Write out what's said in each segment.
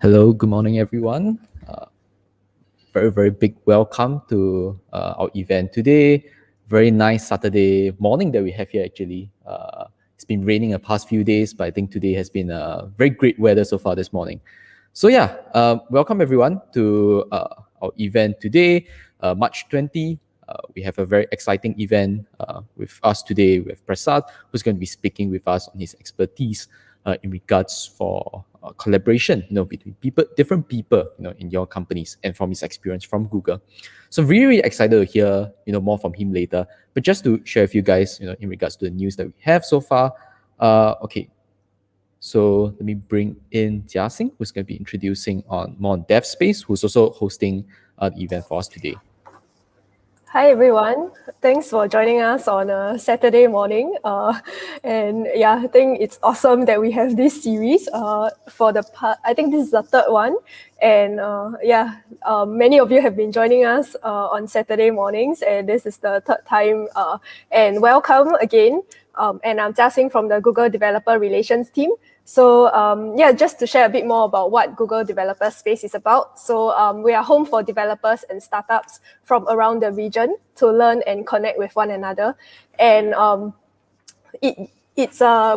Hello, good morning, everyone. Very big welcome to our event today. Very nice Saturday morning that we have here, actually. It's been raining the past few days, but I think today has been very great weather so far this morning. So, yeah, welcome everyone to our event today, March 20. We have a very exciting event with us today. We have Prasad, who's going to be speaking with us on his expertise in regards for collaboration, between different people, in your companies, and from his experience from Google. So really excited to hear, more from him later. But just to share with you guys, in regards to the news that we have so far. Okay, so let me bring in Jiaxing, who's going to be introducing more on Dev Space, who's also hosting the event for us today. Hi everyone, thanks for joining us on a Saturday morning. And yeah, I think it's awesome that we have this series for the part. I think this is the third one, and many of you have been joining us on Saturday mornings, and this is the third time. And welcome again. And I'm Jiaxing from the Google Developer Relations team. So just to share a bit more about what Google Developer Space is about. So we are home for developers and startups from around the region to learn and connect with one another. And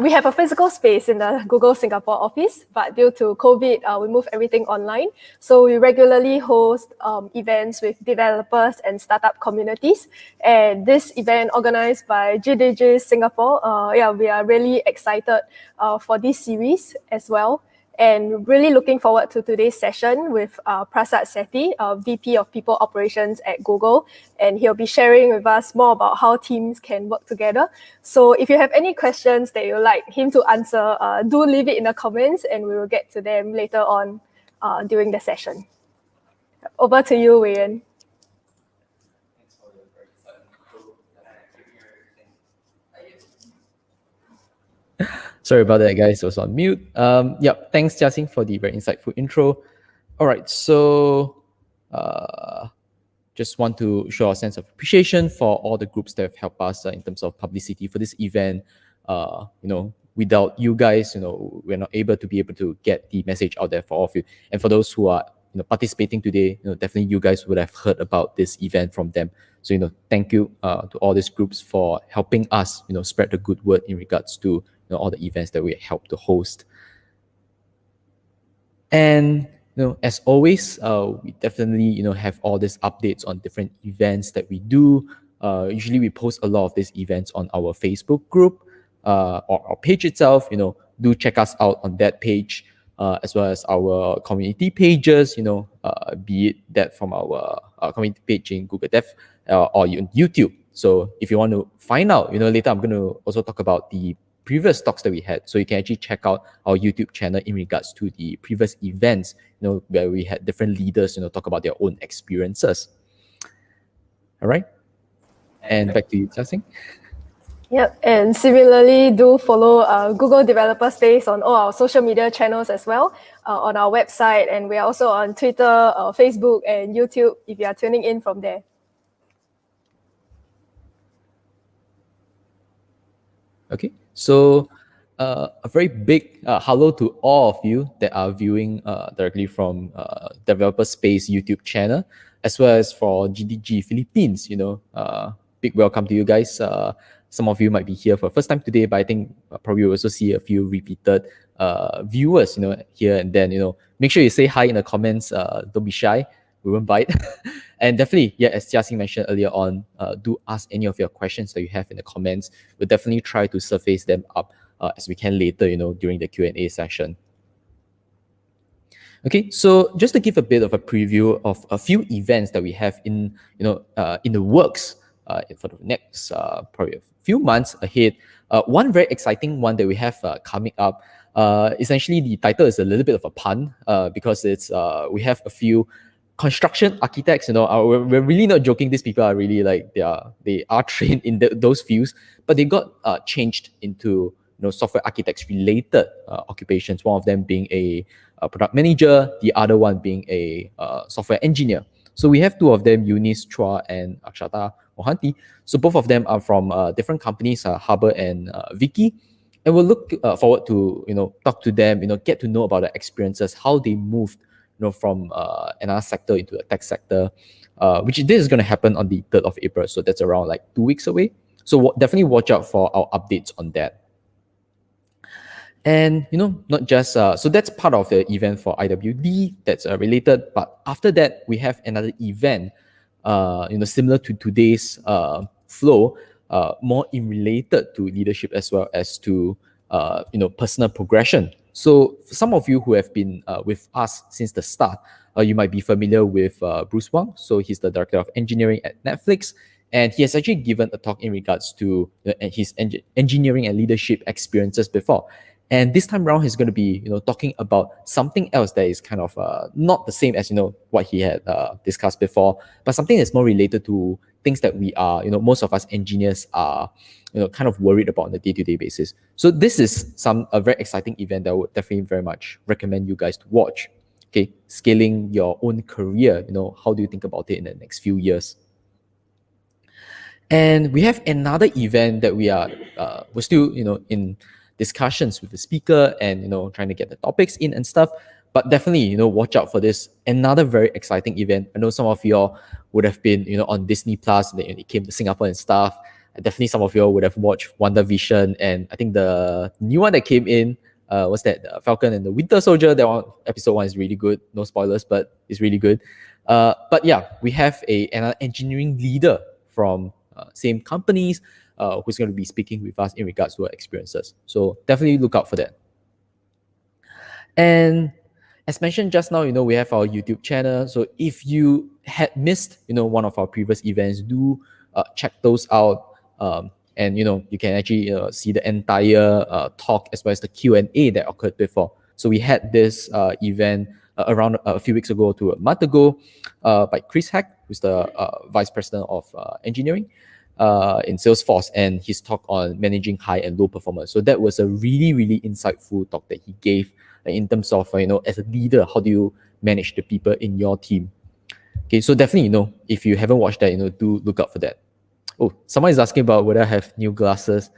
we have a physical space in the Google Singapore office, but due to COVID, we moved everything online. So we regularly host events with developers and startup communities. And this event organized by GDG Singapore, we are really excited for this series as well. And really looking forward to today's session with Prasad Sethi, VP of People Operations at Google. And he'll be sharing with us more about how teams can work together. So if you have any questions that you'd like him to answer, do leave it in the comments and we will get to them later on during the session. Over to you, Wei Yen. Sorry about that, guys. I was on mute. Thanks, Jiaxing, for the very insightful intro. All right, so just want to show a sense of appreciation for all the groups that have helped us in terms of publicity for this event. Without you guys, we're not able to get the message out there for all of you. And for those who are participating today, definitely you guys would have heard about this event from them. So thank you to all these groups for helping us spread the good word in regards to all the events that we help to host. And as always, we definitely have all these updates on different events that we do. Usually we post a lot of these events on our Facebook group or our page itself. Do check us out on that page, as well as our community pages, be it that from our community page in Google Dev or on YouTube. So if you want to find out, later I'm going to also talk about the previous talks that we had. So you can actually check out our YouTube channel in regards to the previous events, where we had different leaders, talk about their own experiences. All right. And back to you, Jiaxing. Yep, and similarly, do follow Google Developer Space on all our social media channels as well, on our website, and we are also on Twitter, Facebook, and YouTube if you are tuning in from there. Okay, so a very big hello to all of you that are viewing directly from Developer Space YouTube channel, as well as for GDG Philippines. Big welcome to you guys. Some of you might be here for the first time today, but I think probably you'll also see a few repeated viewers, here and then. Make sure you say hi in the comments. Don't be shy. We won't bite. And definitely, as Jiaxing mentioned earlier on, do ask any of your questions that you have in the comments. We'll definitely try to surface them up as we can later, during the Q&A session. Okay, so just to give a bit of a preview of a few events that we have in the works for the next probably a few months ahead. One very exciting one that we have coming up. Essentially, the title is a little bit of a pun because it's we have a few construction architects. We're really not joking. These people are really they are trained in those fields, but they got changed into software architects related occupations. One of them being a product manager, the other one being a software engineer. So we have two of them, Eunice Chua and Akshata Mohanty. So both of them are from different companies, Harbour and Vicky. and we'll look forward to talk to them, get to know about their experiences, how they moved from another sector into the tech sector, which this is going to happen on the 3rd of April, so that's around like 2 weeks away. So definitely watch out for our updates on that. And not just so that's part of the event for IWD that's related. But after that, we have another event, similar to today's flow, more in related to leadership as well as to personal progression. So for some of you who have been with us since the start, you might be familiar with Bruce Wong. So he's the director of engineering at Netflix, and he has actually given a talk in regards to his engineering and leadership experiences before. And this time around, he's going to be, talking about something else that is kind of not the same as, what he had discussed before, but something that's more related to things that we are, most of us engineers are, kind of worried about on a day-to-day basis. So this is a very exciting event that I would definitely very much recommend you guys to watch. Okay, scaling your own career. How do you think about it in the next few years? And we have another event that we're still in discussions with the speaker and trying to get the topics in and stuff. But definitely watch out for this, another very exciting event. I know some of y'all would have been on Disney Plus, and it came to Singapore and stuff. Definitely some of y'all would have watched WandaVision, and I think the new one that came in was that Falcon and the Winter Soldier. That one, episode 1 is really good. No spoilers, but it's really good. But yeah, we have another engineering leader from same companies who's going to be speaking with us in regards to our experiences. So definitely look out for that. And as mentioned just now, we have our YouTube channel. So if you had missed, one of our previous events, do check those out. And you can actually see the entire talk as well as the Q&A that occurred before. So we had this event around a few weeks ago to a month ago by Chris Hack, who's the Vice President of Engineering in Salesforce, and his talk on managing high and low performers. So that was a really, really insightful talk that he gave in terms of, as a leader, how do you manage the people in your team? Okay, so definitely, if you haven't watched that, do look out for that. Oh, someone is asking about whether I have new glasses.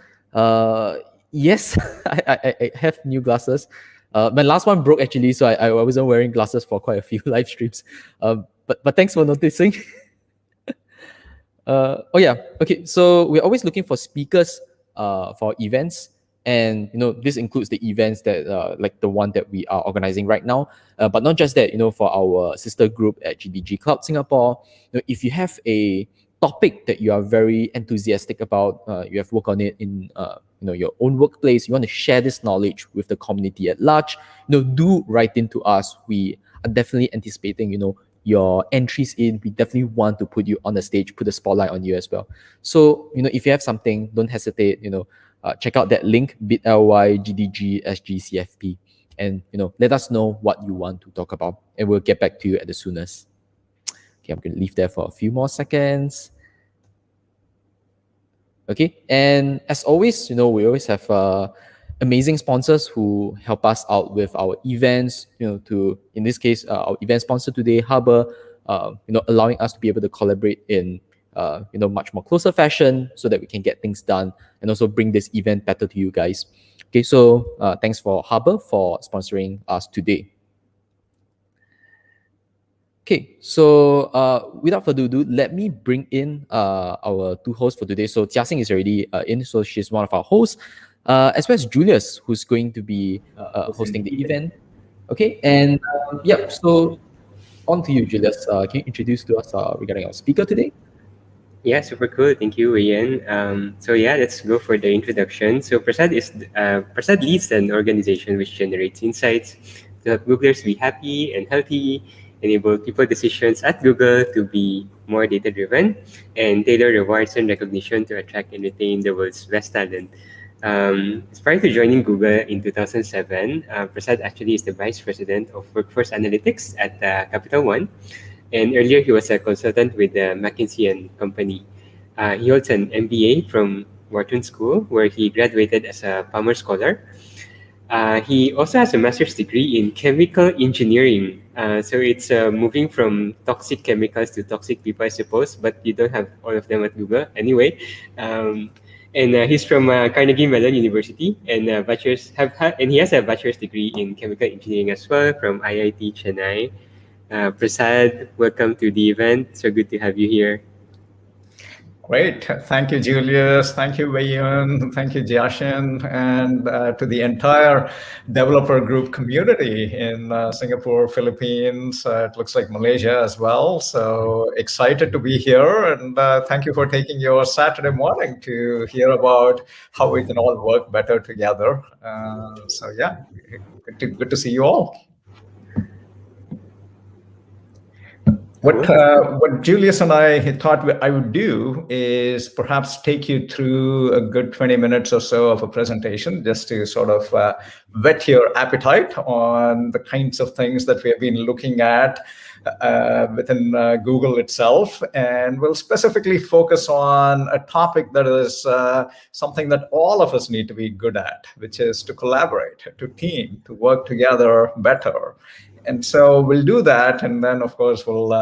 Yes, I have new glasses. My last one broke actually, so I wasn't wearing glasses for quite a few live streams. But thanks for noticing. Oh yeah, okay. So we're always looking for speakers for events, and this includes the events that like the one that we are organizing right now. But not just that, for our sister group at GDG Cloud Singapore, if you have a topic that you are very enthusiastic about, you have worked on it in your own workplace, you want to share this knowledge with the community at large, do write into us. We are definitely anticipating your entries in. We definitely want to put you on the stage, put the spotlight on you as well. So if you have something, don't hesitate, check out that link, bit.ly GDG and let us know what you want to talk about, and we'll get back to you at the soonest. Okay, I'm going to leave there for a few more seconds. Okay, and as always, we always have amazing sponsors who help us out with our events. To in this case, our event sponsor today, Harbor, allowing us to be able to collaborate in much more closer fashion so that we can get things done and also bring this event better to you guys. Okay, so thanks for Harbor for sponsoring us today. Okay, so without further ado, let me bring in our two hosts for today. So Jiaxing is already in, so she's one of our hosts, as well as Julius, who's going to be hosting the event. Okay, and yeah, so on to you, Julius. Can you introduce to us regarding our speaker today? Yeah, super cool. Thank you, Ian. So yeah, let's go for the introduction. So Prasad leads an organization which generates insights to help Googlers be happy and healthy, enable people decisions at Google to be more data-driven, and tailor rewards and recognition to attract and retain the world's best talent. Prior to joining Google in 2007, Prasad actually is the Vice President of Workforce Analytics at Capital One. And earlier, he was a consultant with the McKinsey and Company. He holds an MBA from Wharton School, where he graduated as a Palmer Scholar. He also has a master's degree in chemical engineering. So it's moving from toxic chemicals to toxic people, I suppose, but you don't have all of them at Google anyway. And he's from Carnegie Mellon University, and and he has a bachelor's degree in chemical engineering as well from IIT Chennai. Prasad, welcome to the event. So good to have you here. Great. Thank you, Julius. Thank you, Wayun. Thank you, Jiashin, and to the entire developer group community in Singapore, Philippines. It looks like Malaysia as well. So excited to be here. And thank you for taking your Saturday morning to hear about how we can all work better together. So yeah, good to see you all. What Julius and I thought I would do is perhaps take you through a good 20 minutes or so of a presentation, just to sort of whet your appetite on the kinds of things that we have been looking at within Google itself. And we'll specifically focus on a topic that is something that all of us need to be good at, which is to collaborate, to team, to work together better. And so we'll do that, and then, of course, we'll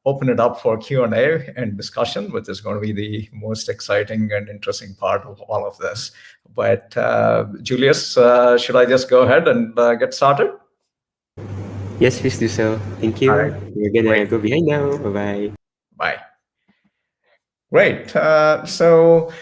open it up for Q&A and discussion, which is going to be the most exciting and interesting part of all of this. But Julius, should I just go ahead and get started? Yes, please do so. Thank you. Right. We're going to go behind now. Bye-bye. Bye. Great. So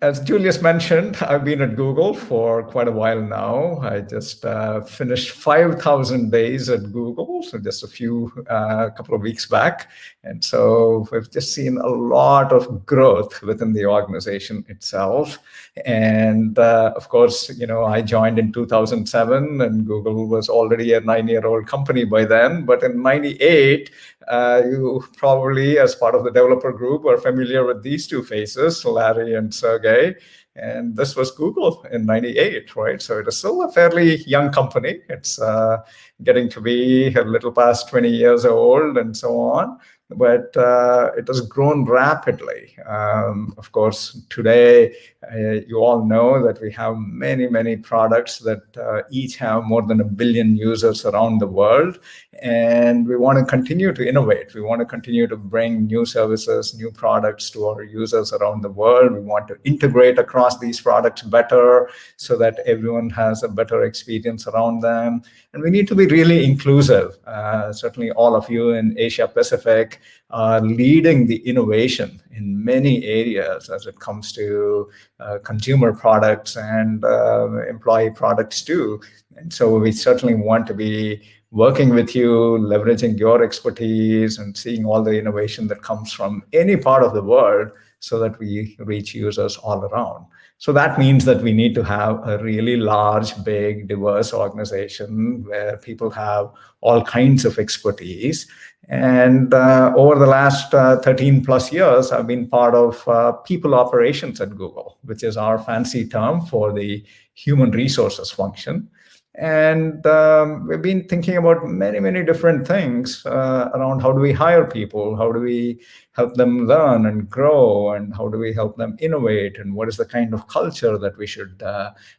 as Julius mentioned, I've been at Google for quite a while now. I just finished 5,000 days at Google, so just a couple of weeks back. And so we've just seen a lot of growth within the organization itself. And of course, I joined in 2007, and Google was already a 9-year-old company by then. But in '98, you probably, as part of the developer group, are familiar with these two faces, Larry and Sergey. And this was Google in '98, right? So it is still a fairly young company. It's getting to be a little past 20 years old and so on. But it has grown rapidly. Of course, today, you all know that we have many, many products that each have more than 1 billion users around the world. And we want to continue to innovate. We want to continue to bring new services, new products to our users around the world. We want to integrate across these products better so that everyone has a better experience around them. And we need to be really inclusive. Certainly all of you in Asia Pacific are leading the innovation in many areas as it comes to consumer products and employee products too. And so we certainly want to be working with you, leveraging your expertise and seeing all the innovation that comes from any part of the world so that we reach users all around. So that means that we need to have a really large, big, diverse organization where people have all kinds of expertise. And over the last 13 plus years, I've been part of people operations at Google, which is our fancy term for the human resources function. And we've been thinking about many, many different things around how do we hire people, how do we help them learn and grow, and how do we help them innovate, and what is the kind of culture that we should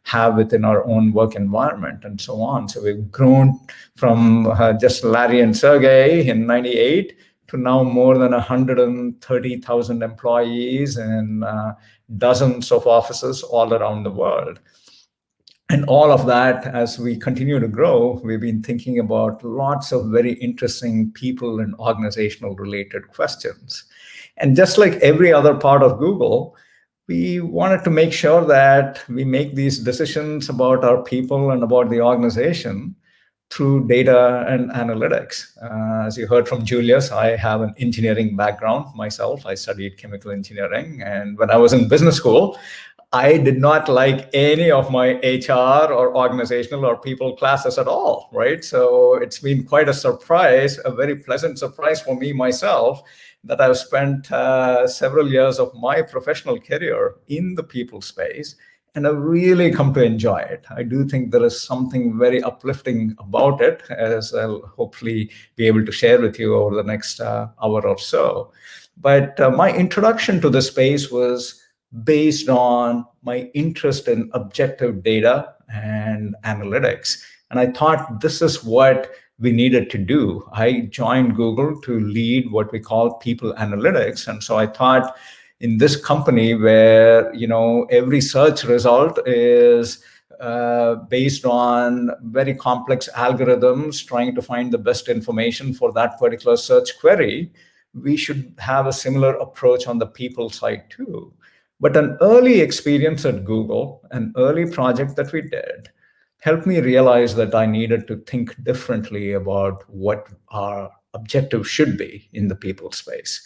have within our own work environment, and so on. So we've grown from just Larry and Sergey in '98 to now more than 130,000 employees and dozens of offices all around the world. And all of that, as we continue to grow, we've been thinking about lots of very interesting people and organizational related questions. And just like every other part of Google, we wanted to make sure that we make these decisions about our people and about the organization through data and analytics. As you heard from Julius, I have an engineering background myself. I studied chemical engineering. And when I was in business school, I did not like any of my HR or organizational or people classes at all, right? So it's been quite a surprise, a very pleasant surprise for me myself, that I've spent several years of my professional career in the people space, and I've really come to enjoy it. I do think there is something very uplifting about it, as I'll hopefully be able to share with you over the next hour or so. But my introduction to the space was based on my interest in objective data and analytics. And I thought this is what we needed to do. I joined Google to lead what we call people analytics. And so I thought in this company where, every search result is based on very complex algorithms trying to find the best information for that particular search query, we should have a similar approach on the people side too. But an early experience at Google, an early project that we did, helped me realize that I needed to think differently about what our objective should be in the people space.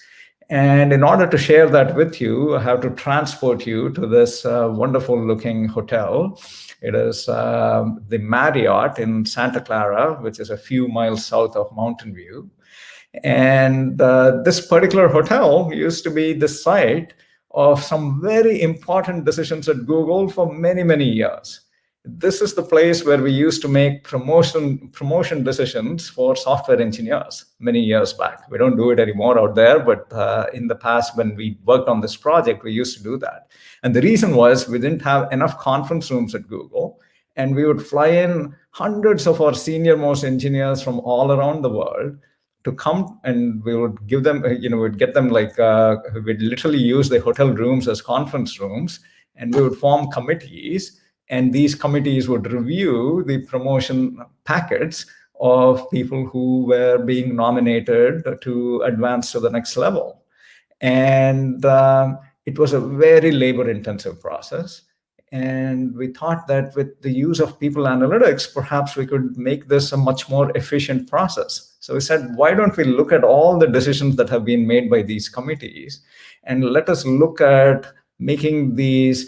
And in order to share that with you, I have to transport you to this wonderful looking hotel. It is the Marriott in Santa Clara, which is a few miles south of Mountain View. And this particular hotel used to be the site of some very important decisions at Google for many, many years. This is the place where we used to make promotion decisions for software engineers many years back. We don't do it anymore out there, but in the past, when we worked on this project, we used to do that. And the reason was we didn't have enough conference rooms at Google, and we would fly in hundreds of our senior most engineers from all around the world to come, and we would give them, we'd get them we'd literally use the hotel rooms as conference rooms, and we would form committees. And these committees would review the promotion packets of people who were being nominated to advance to the next level. And it was a very labor-intensive process. And we thought that with the use of people analytics, perhaps we could make this a much more efficient process. So we said, why don't we look at all the decisions that have been made by these committees, and let us look at making the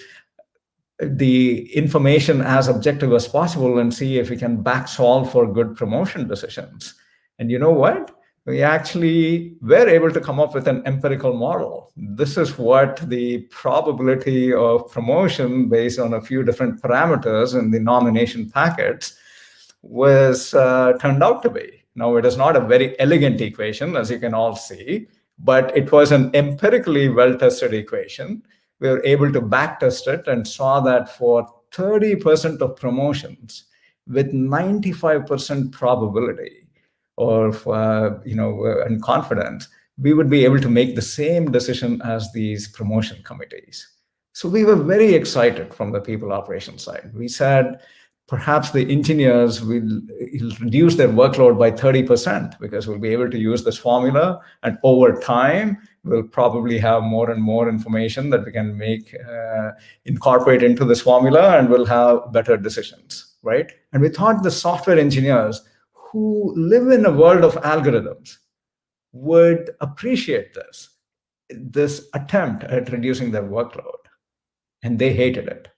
information as objective as possible and see if we can back solve for good promotion decisions. And you know what? We actually were able to come up with an empirical model. This is what the probability of promotion based on a few different parameters in the nomination packets was turned out to be. Now, it is not a very elegant equation, as you can all see, but it was an empirically well-tested equation. We were able to backtest it and saw that for 30% of promotions with 95% probability and confidence, we would be able to make the same decision as these promotion committees. So we were very excited from the people operations side. We said, perhaps the engineers will reduce their workload by 30% because we'll be able to use this formula, and over time, we'll probably have more and more information that we can incorporate into this formula, and we'll have better decisions, right? And we thought the software engineers who live in a world of algorithms would appreciate this attempt at reducing their workload, and they hated it.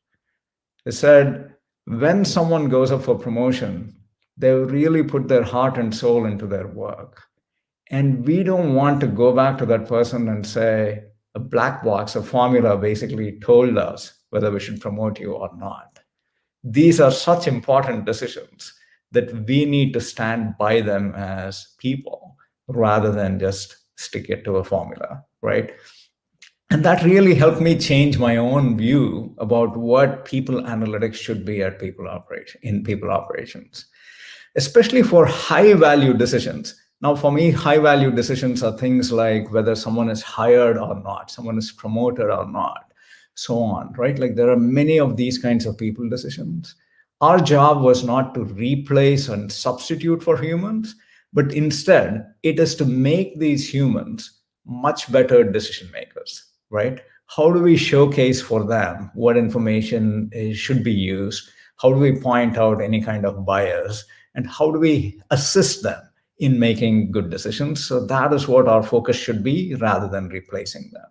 They said, when someone goes up for promotion, they really put their heart and soul into their work. And we don't want to go back to that person and say, a black box, a formula basically told us whether we should promote you or not. These are such important decisions that we need to stand by them as people rather than just stick it to a formula, right? And that really helped me change my own view about what people analytics should be in people operations, especially for high value decisions. Now, for me, high value decisions are things like whether someone is hired or not, someone is promoted or not, so on, right? Like there are many of these kinds of people decisions. Our job was not to replace and substitute for humans, but instead it is to make these humans much better decision makers, right? How do we showcase for them what information should be used? How do we point out any kind of bias? And how do we assist them in making good decisions? So that is what our focus should be rather than replacing them.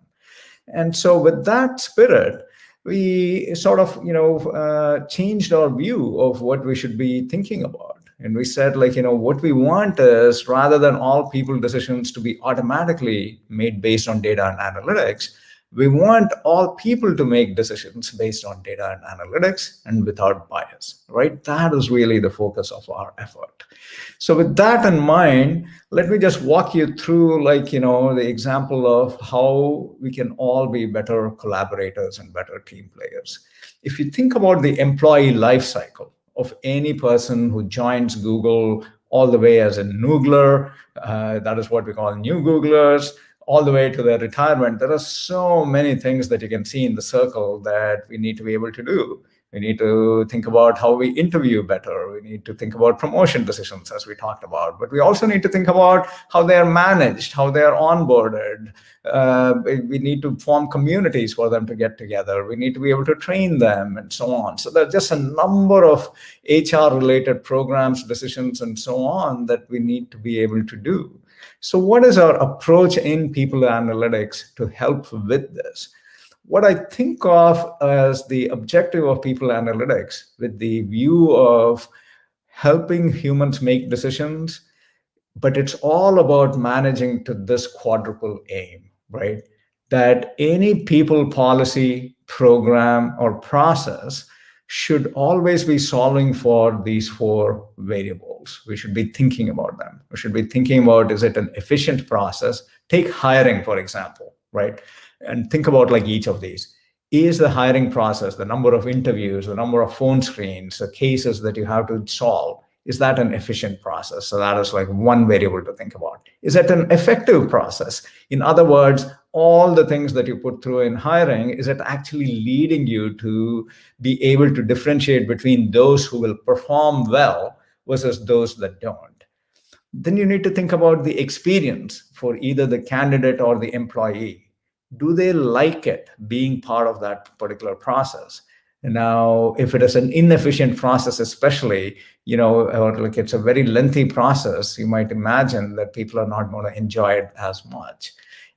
And so with that spirit, we sort of, changed our view of what we should be thinking about. And we said, what we want is, rather than all people decisions to be automatically made based on data and analytics, we want all people to make decisions based on data and analytics and without bias, right? That is really the focus of our effort. So with that in mind, let me just walk you through the example of how we can all be better collaborators and better team players. If you think about the employee life cycle of any person who joins Google all the way as a noogler, that is what we call new Googlers, all the way to their retirement, there are so many things that you can see in the circle that we need to be able to do. We need to think about how we interview better. We need to think about promotion decisions, as we talked about. But we also need to think about how they are managed, how they are onboarded. We need to form communities for them to get together. We need to be able to train them and so on. So there's just a number of HR-related programs, decisions, and so on that we need to be able to do. So what is our approach in people analytics to help with this? What I think of as the objective of people analytics, with the view of helping humans make decisions, but it's all about managing to this quadruple aim, right? That any people, policy, program, or process should always be solving for these four variables. We should be thinking about them. We should be thinking about, is it an efficient process? Take hiring, for example, right? And think about like each of these. Is the hiring process, the number of interviews, the number of phone screens, the cases that you have to solve, is that an efficient process? So that is like one variable to think about. Is it an effective process? In other words, all the things that you put through in hiring, is it actually leading you to be able to differentiate between those who will perform well versus those that don't? Then you need to think about the experience for either the candidate or the employee. Do they like it being part of that particular process? Now, if it is an inefficient process, especially, or like it's a very lengthy process, you might imagine that people are not going to enjoy it as much.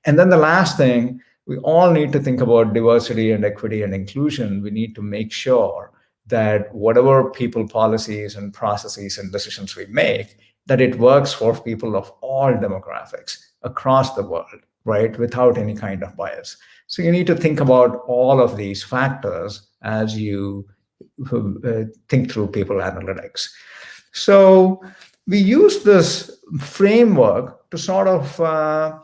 And then the last thing, we all need to think about diversity and equity and inclusion. We need to make sure that whatever people policies and processes and decisions we make, that it works for people of all demographics across the world, right, without any kind of bias. So you need to think about all of these factors as you think through people analytics. So we use this framework to sort of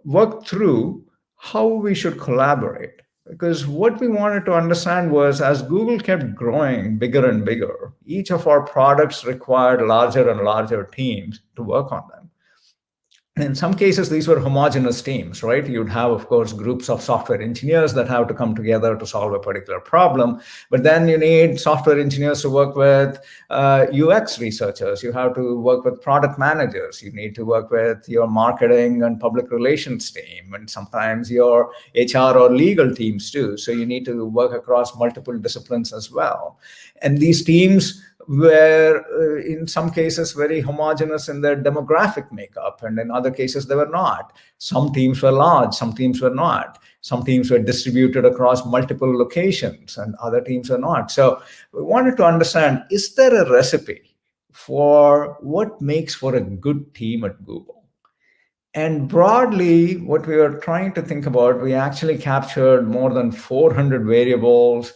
work through how we should collaborate. Because what we wanted to understand was, as Google kept growing bigger and bigger, each of our products required larger and larger teams to work on them. And in some cases, these were homogeneous teams, right? You'd have, of course, groups of software engineers that have to come together to solve a particular problem. But then you need software engineers to work with UX researchers. You have to work with product managers. You need to work with your marketing and public relations team, and sometimes your HR or legal teams too. So you need to work across multiple disciplines as well. And these teams were in some cases very homogeneous in their demographic makeup, and in other cases they were not. Some teams were large, some teams were not. Some teams were distributed across multiple locations, and other teams were not. So we wanted to understand, is there a recipe for what makes for a good team at Google? And broadly, what we were trying to think about, we actually captured more than 400 variables.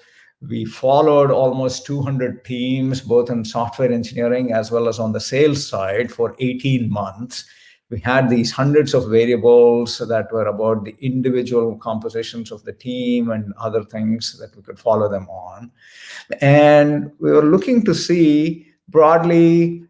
We followed almost 200 teams, both in software engineering as well as on the sales side, for 18 months. We had these hundreds of variables that were about the individual compositions of the team and other things that we could follow them on. And we were looking to see broadly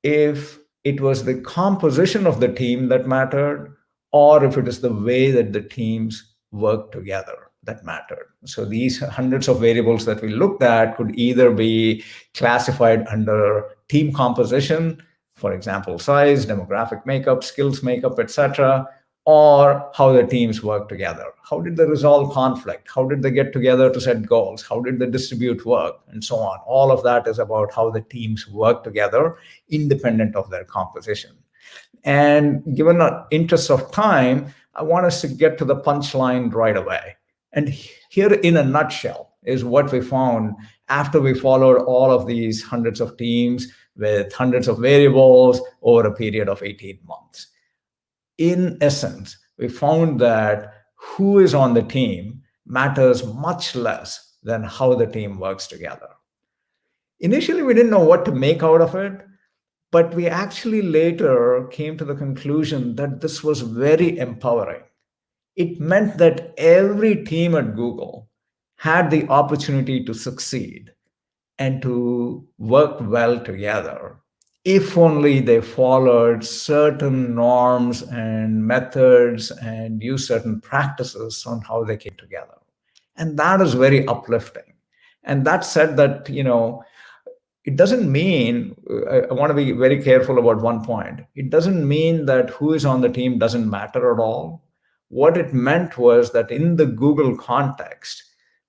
if it was the composition of the team that mattered, or if it is the way that the teams work together that mattered. So these hundreds of variables that we looked at could either be classified under team composition, for example, size, demographic makeup, skills makeup, etc., or how the teams work together. How did they resolve conflict? How did they get together to set goals? How did they distribute work? And so on. All of that is about how the teams work together, independent of their composition. And given the interest of time, I want us to get to the punchline right away. And here, in a nutshell, is what we found after we followed all of these hundreds of teams with hundreds of variables over a period of 18 months. In essence, we found that who is on the team matters much less than how the team works together. Initially, we didn't know what to make out of it, but we actually later came to the conclusion that this was very empowering. It meant that every team at Google had the opportunity to succeed and to work well together, if only they followed certain norms and methods and used certain practices on how they came together. And that is very uplifting. And that said that, it doesn't mean, I want to be very careful about one point. It doesn't mean that who is on the team doesn't matter at all. What it meant was that in the Google context,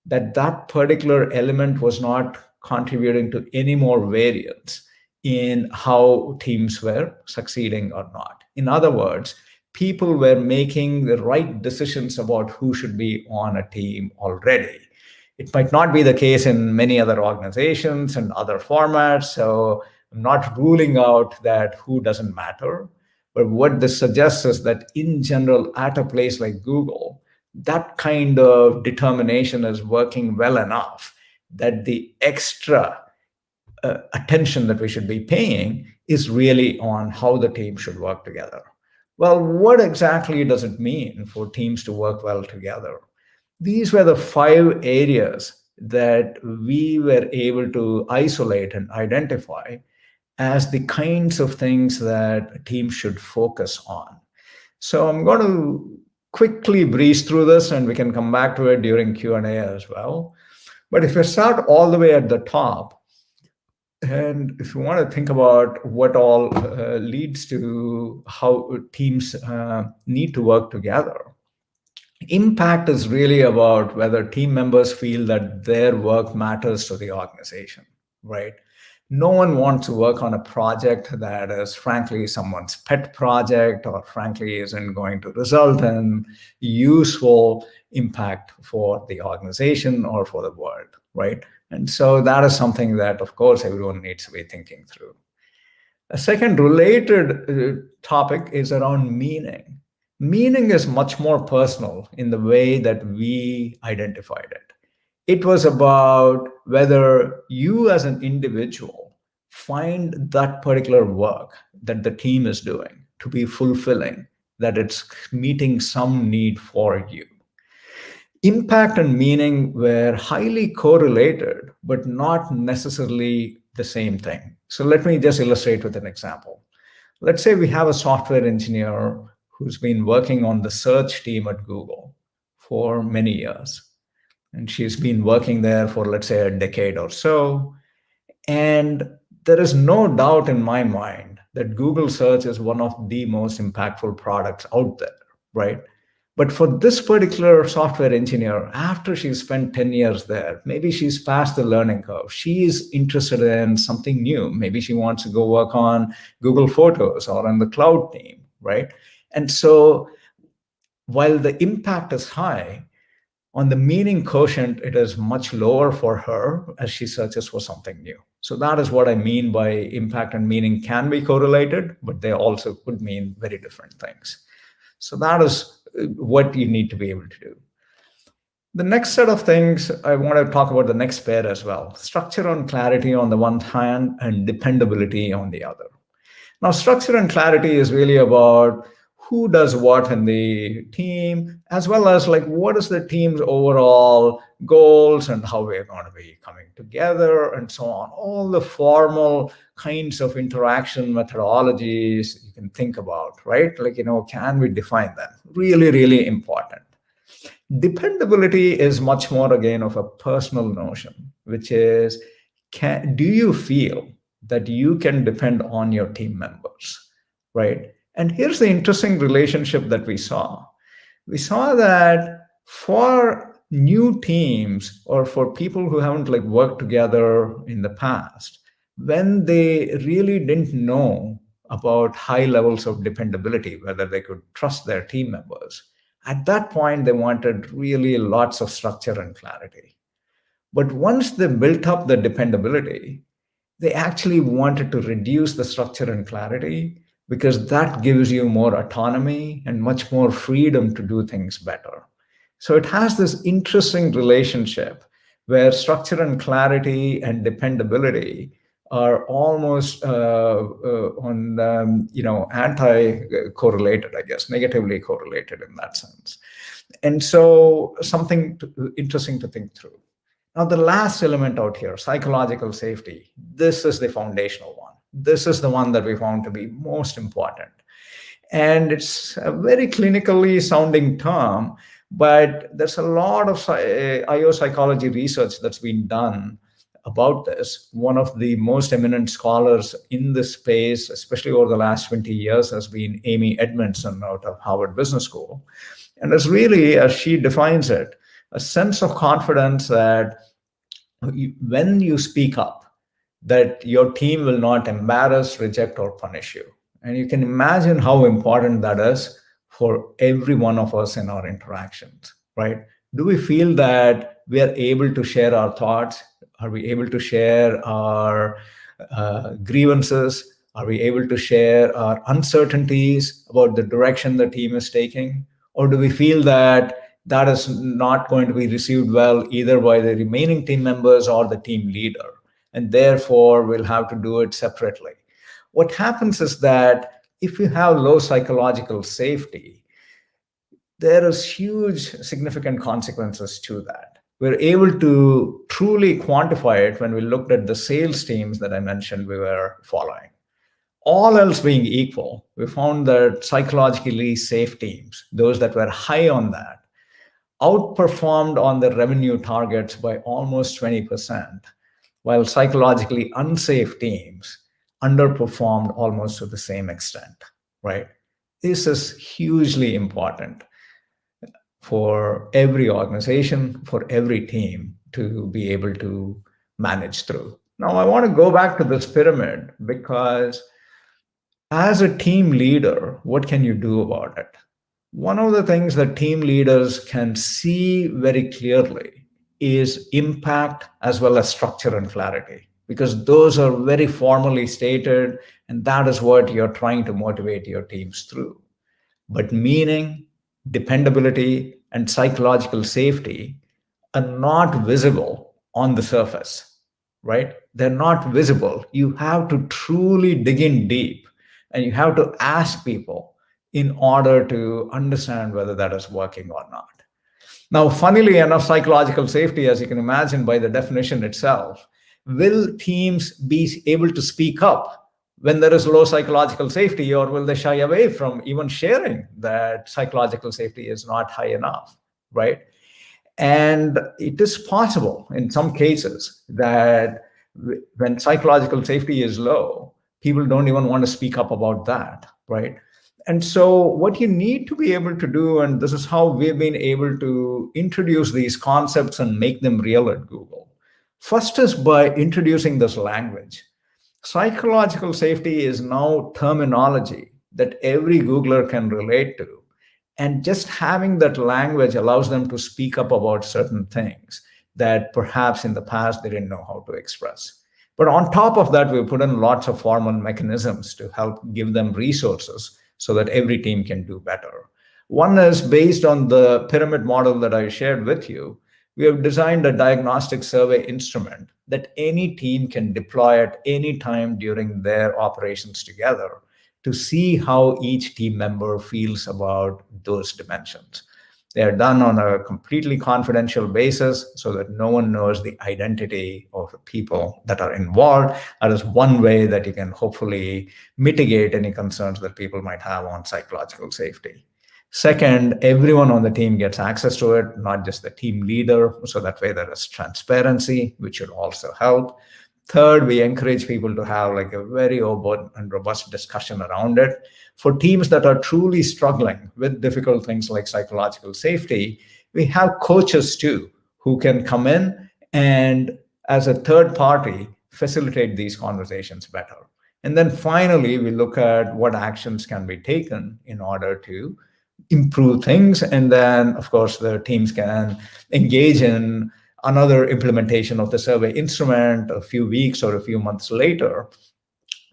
that particular element was not contributing to any more variance in how teams were succeeding or not. In other words, people were making the right decisions about who should be on a team already. It might not be the case in many other organizations and other formats. So I'm not ruling out that who doesn't matter. But what this suggests is that in general, at a place like Google, that kind of determination is working well enough that the extra attention that we should be paying is really on how the team should work together. Well, what exactly does it mean for teams to work well together? These were the 5 areas that we were able to isolate and identify as the kinds of things that a team should focus on. So I'm going to quickly breeze through this, and we can come back to it during Q&A as well. But if we start all the way at the top, and if you want to think about what all leads to how teams need to work together, impact is really about whether team members feel that their work matters to the organization, right? No one wants to work on a project that is frankly someone's pet project or frankly isn't going to result in useful impact for the organization or for the world, right? And so that is something that, of course, everyone needs to be thinking through. A second related topic is around meaning. Meaning is much more personal in the way that we identified it. It was about whether you as an individual find that particular work that the team is doing to be fulfilling, that it's meeting some need for you. Impact and meaning were highly correlated, but not necessarily the same thing. So let me just illustrate with an example. Let's say we have a software engineer who's been working on the search team at Google for many years. And she's been working there for, let's say, a decade or so. And there is no doubt in my mind that Google search is one of the most impactful products out there, right? But for this particular software engineer, after she's spent 10 years there, maybe she's past the learning curve. She's interested in something new. Maybe she wants to go work on Google Photos or on the cloud team, right? And so while the impact is high, on the meaning quotient, it is much lower for her as she searches for something new. So that is what I mean by impact and meaning can be correlated, but they also could mean very different things. So that is what you need to be able to do. The next set of things, I want to talk about the next pair as well. Structure and clarity on the one hand and dependability on the other. Now, structure and clarity is really about who does what in the team, as well as like what is the team's overall goals and how we're going to be coming together and so on. All the formal kinds of interaction methodologies you can think about, right? Like, can we define them? Really, really important. Dependability is much more, again, of a personal notion, which is, do you feel that you can depend on your team members, right? And here's the interesting relationship that we saw. We saw that for new teams or for people who haven't worked together in the past, when they really didn't know about high levels of dependability, whether they could trust their team members, at that point, they wanted really lots of structure and clarity. But once they built up the dependability, they actually wanted to reduce the structure and clarity because that gives you more autonomy and much more freedom to do things better. So it has this interesting relationship where structure and clarity and dependability are almost anti-correlated, I guess, negatively correlated in that sense. And so something interesting to think through. Now, the last element out here, psychological safety, this is the foundational one. This is the one that we found to be most important. And it's a very clinically sounding term, but there's a lot of IO psychology research that's been done about this. One of the most eminent scholars in this space, especially over the last 20 years, has been Amy Edmondson out of Harvard Business School. And it's really, as she defines it, a sense of confidence that when you speak up, that your team will not embarrass, reject, or punish you. And you can imagine how important that is for every one of us in our interactions, right? Do we feel that we are able to share our thoughts? Are we able to share our grievances? Are we able to share our uncertainties about the direction the team is taking? Or do we feel that that is not going to be received well either by the remaining team members or the team leader, and therefore we'll have to do it separately? What happens is that if you have low psychological safety, there is huge significant consequences to that. We're able to truly quantify it when we looked at the sales teams that I mentioned we were following. All else being equal, we found that psychologically safe teams, those that were high on that, outperformed on the revenue targets by almost 20%, while psychologically unsafe teams underperformed almost to the same extent, right? This is hugely important for every organization, for every team to be able to manage through. Now, I want to go back to this pyramid because as a team leader, what can you do about it? One of the things that team leaders can see very clearly is impact as well as structure and clarity, because those are very formally stated, and that is what you're trying to motivate your teams through. But meaning, dependability, and psychological safety are not visible on the surface, right? They're not visible. You have to truly dig in deep, and you have to ask people in order to understand whether that is working or not. Now, funnily enough, psychological safety, as you can imagine by the definition itself, will teams be able to speak up when there is low psychological safety, or will they shy away from even sharing that psychological safety is not high enough, right? And it is possible in some cases that when psychological safety is low, people don't even want to speak up about that, right? And so what you need to be able to do, and this is how we've been able to introduce these concepts and make them real at Google, first is by introducing this language. Psychological safety is now terminology that every Googler can relate to. And just having that language allows them to speak up about certain things that perhaps in the past they didn't know how to express. But on top of that, we put in lots of formal mechanisms to help give them resources so that every team can do better. One is based on the pyramid model that I shared with you. We have designed a diagnostic survey instrument that any team can deploy at any time during their operations together to see how each team member feels about those dimensions. They are done on a completely confidential basis so that no one knows the identity of the people that are involved. That is one way that you can hopefully mitigate any concerns that people might have on psychological safety. Second, everyone on the team gets access to it, not just the team leader, so that way there is transparency, which should also help. Third, we encourage people to have like a very open and robust discussion around it. For teams that are truly struggling with difficult things like psychological safety, we have coaches too, who can come in and as a third party, facilitate these conversations better. And then finally, we look at what actions can be taken in order to improve things. And then, of course, the teams can engage in another implementation of the survey instrument a few weeks or a few months later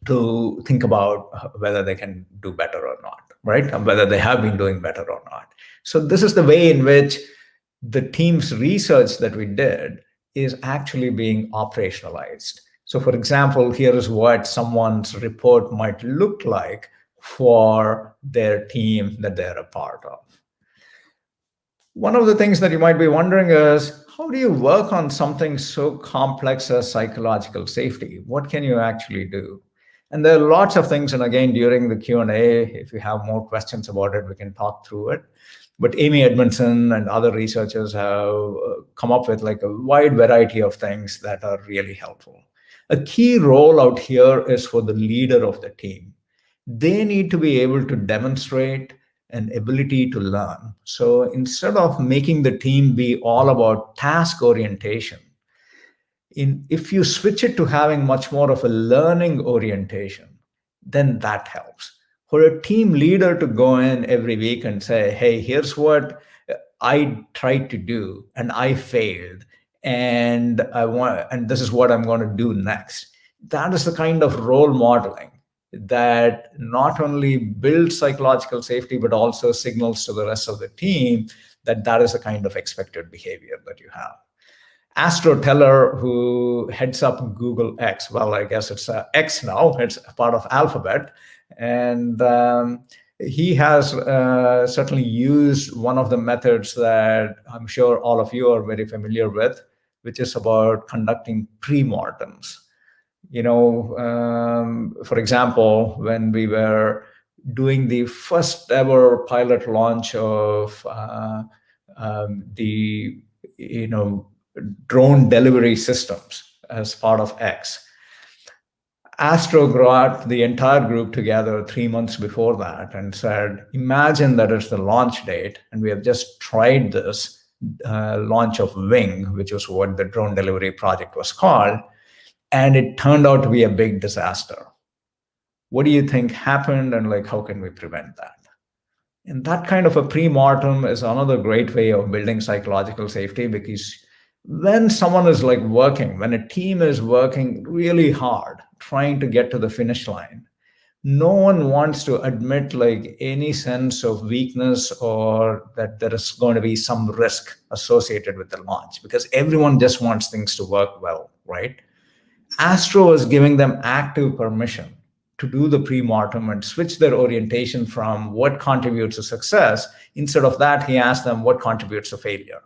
to think about whether they can do better or not, right? And whether they have been doing better or not. So this is the way in which the team's research that we did is actually being operationalized. So for example, here is what someone's report might look like for their team that they're a part of. One of the things that you might be wondering is, how do you work on something so complex as psychological safety? What can you actually do? And there are lots of things, and again, during the Q&A, if you have more questions about it, we can talk through it. But Amy Edmondson and other researchers have come up with like a wide variety of things that are really helpful. A key role out here is for the leader of the team. They need to be able to demonstrate an ability to learn. So instead of making the team be all about task orientation, if you switch it to having much more of a learning orientation, then that helps. For a team leader to go in every week and say, hey, here's what I tried to do and I failed, and this is what I'm going to do next. That is the kind of role modeling that not only builds psychological safety, but also signals to the rest of the team that that is the kind of expected behavior that you have. Astro Teller, who heads up Google X, well, I guess it's X now, it's part of Alphabet. And he has certainly used one of the methods that I'm sure all of you are very familiar with, which is about conducting pre-mortems. For example, when we were doing the first ever pilot launch of the drone delivery systems as part of X, Astro brought the entire group together 3 months before that and said, imagine that it's the launch date and we have just tried this launch of Wing, which was what the drone delivery project was called, and it turned out to be a big disaster. What do you think happened, and like how can we prevent that? And that kind of a pre-mortem is another great way of building psychological safety, because when someone is like working, when a team is working really hard, trying to get to the finish line, no one wants to admit like any sense of weakness or that there is going to be some risk associated with the launch, because everyone just wants things to work well, right? Astro is giving them active permission to do the pre-mortem and switch their orientation from what contributes to success. Instead of that, he asked them what contributes to failure,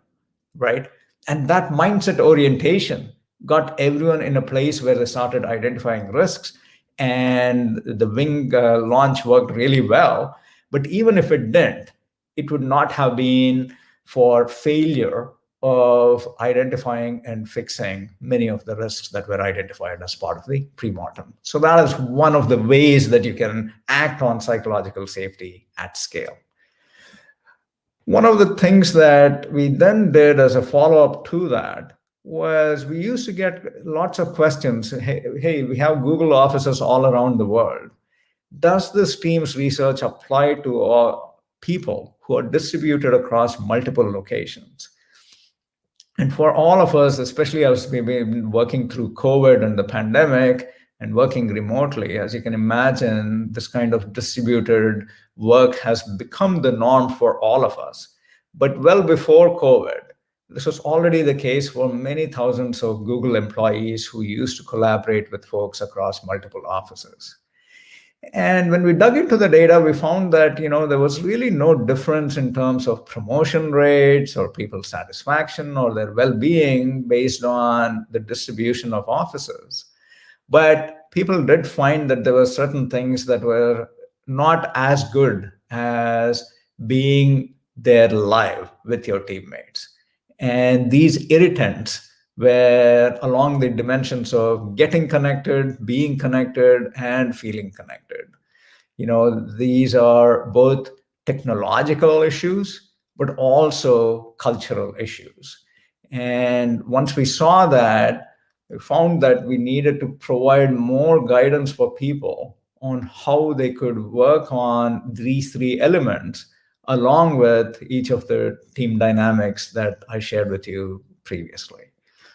right? And that mindset orientation got everyone in a place where they started identifying risks, and the Wing launch worked really well. But even if it didn't, it would not have been for failure of identifying and fixing many of the risks that were identified as part of the pre-mortem. So that is one of the ways that you can act on psychological safety at scale. One of the things that we then did as a follow-up to that was we used to get lots of questions. Hey, we have Google offices all around the world. Does this team's research apply to all people who are distributed across multiple locations? And for all of us, especially as we've been working through COVID and the pandemic and working remotely, as you can imagine, this kind of distributed work has become the norm for all of us. But well before COVID, this was already the case for many thousands of Google employees who used to collaborate with folks across multiple offices. And when we dug into the data, we found that there was really no difference in terms of promotion rates or people's satisfaction or their well-being based on the distribution of offices. But people did find that there were certain things that were not as good as being there live with your teammates. And these irritants were along the dimensions of getting connected, being connected, and feeling connected. These are both technological issues, but also cultural issues. And once we saw that, we found that we needed to provide more guidance for people on how they could work on these three elements, along with each of the team dynamics that I shared with you previously.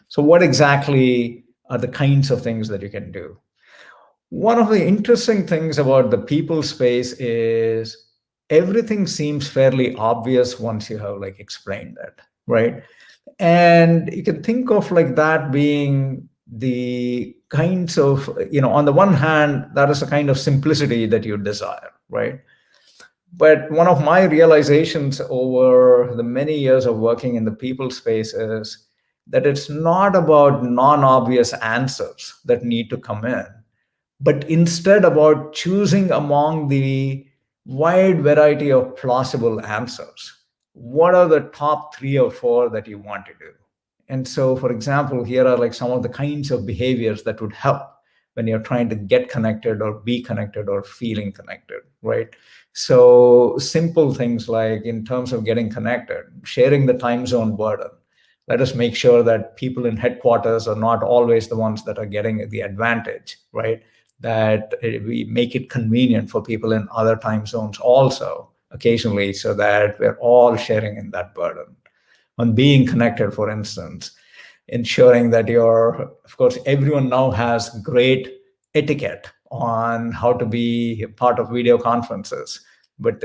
So what exactly are the kinds of things that you can do? One of the interesting things about the people space is everything seems fairly obvious once you have explained it, right? And you can think of that being the kinds of, on the one hand, that is a kind of simplicity that you desire, right? But one of my realizations over the many years of working in the people space is that it's not about non-obvious answers that need to come in, but instead about choosing among the wide variety of plausible answers. What are the top 3 or 4 that you want to do? And so, for example, here are like some of the kinds of behaviors that would help when you're trying to get connected or be connected or feeling connected, right? So simple things like, in terms of getting connected, sharing the time zone burden. Let us make sure that people in headquarters are not always the ones that are getting the advantage, right? That we make it convenient for people in other time zones also occasionally, so that we're all sharing in that burden. On being connected, for instance, ensuring that of course, everyone now has great etiquette on how to be a part of video conferences. But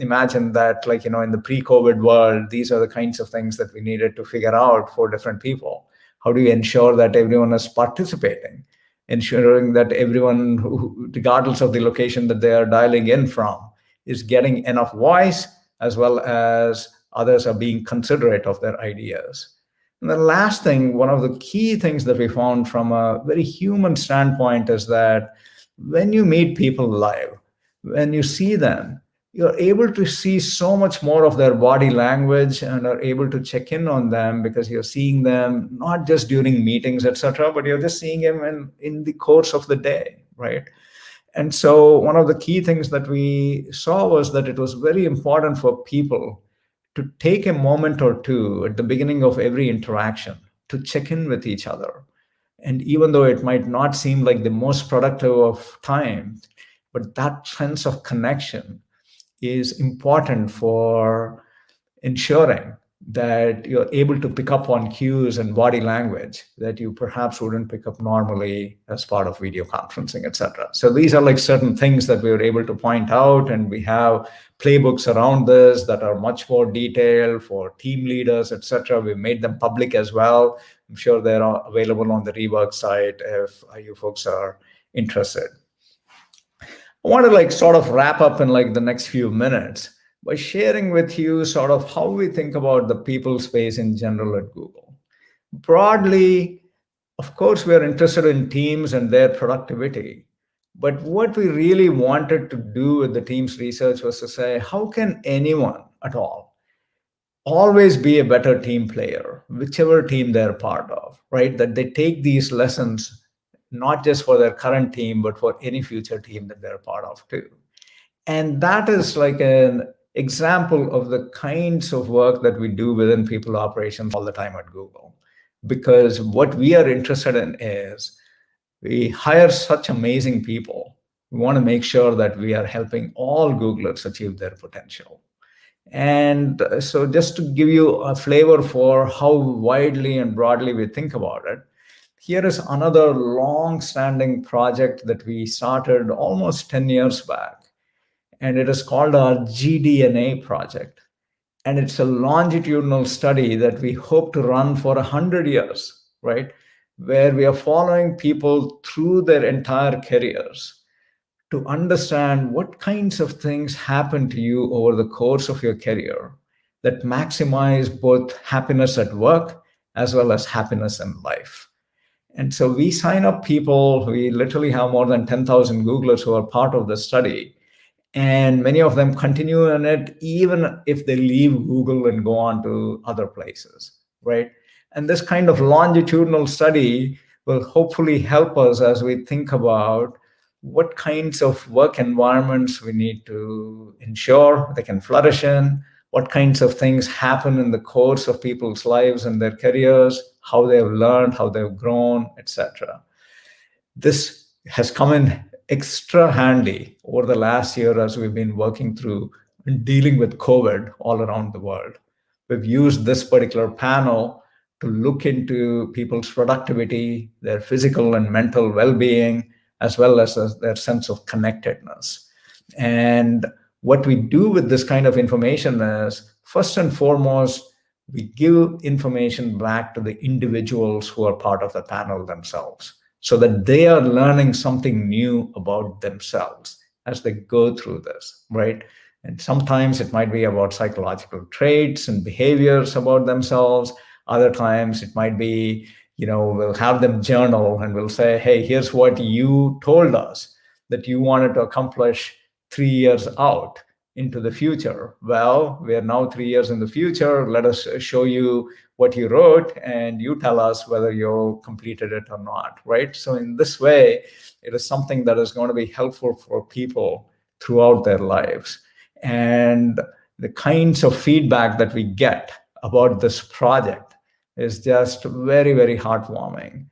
imagine that, like, in the pre-COVID world, these are the kinds of things that we needed to figure out for different people. How do you ensure that everyone is participating? Ensuring that everyone, regardless of the location that they are dialing in from, is getting enough voice, as well as others are being considerate of their ideas. And the last thing, one of the key things that we found from a very human standpoint, is that when you meet people live, when you see them, you're able to see so much more of their body language and are able to check in on them, because you're seeing them not just during meetings, etc., but you're just seeing them in the course of the day, right? And so one of the key things that we saw was that it was very important for people to take a moment or two at the beginning of every interaction to check in with each other. And even though it might not seem like the most productive of time, but that sense of connection is important for ensuring that you're able to pick up on cues and body language that you perhaps wouldn't pick up normally as part of video conferencing, etc. So these are like certain things that we were able to point out, and we have playbooks around this that are much more detailed for team leaders, etc. We made them public as well. I'm sure they're available on the Rework site if you folks are interested. I want to sort of wrap up in the next few minutes by sharing with you sort of how we think about the people space in general at Google. Broadly, of course, we are interested in teams and their productivity. But what we really wanted to do with the team's research was to say, how can anyone at all always be a better team player, whichever team they're part of, right? That they take these lessons not just for their current team, but for any future team that they're part of too. And that is like an example of the kinds of work that we do within people operations all the time at Google. Because what we are interested in is, we hire such amazing people. We want to make sure that we are helping all Googlers achieve their potential. And so just to give you a flavor for how widely and broadly we think about it, here is another long-standing project that we started almost 10 years back. And it is called our GDNA project. And it's a longitudinal study that we hope to run for 100 years, right? Where we are following people through their entire careers to understand what kinds of things happen to you over the course of your career that maximize both happiness at work as well as happiness in life. And so we sign up people. We literally have more than 10,000 Googlers who are part of the study. And many of them continue in it, even if they leave Google and go on to other places, right? And this kind of longitudinal study will hopefully help us as we think about what kinds of work environments we need to ensure they can flourish in, what kinds of things happen in the course of people's lives and their careers, how they've learned, how they've grown, etc. This has come in extra handy over the last year as we've been working through and dealing with COVID all around the world. We've used this particular panel to look into people's productivity, their physical and mental well-being, as well as their sense of connectedness. And what we do with this kind of information is, first and foremost, we give information back to the individuals who are part of the panel themselves, so that they are learning something new about themselves as they go through this, right? And sometimes it might be about psychological traits and behaviors about themselves. Other times it might be we'll have them journal and we'll say, hey, here's what you told us that you wanted to accomplish 3 years out into the future. Well, we are now 3 years in the future. Let us show you what you wrote and you tell us whether you completed it or not, right? So in this way, it is something that is going to be helpful for people throughout their lives. And the kinds of feedback that we get about this project is just very, very heartwarming.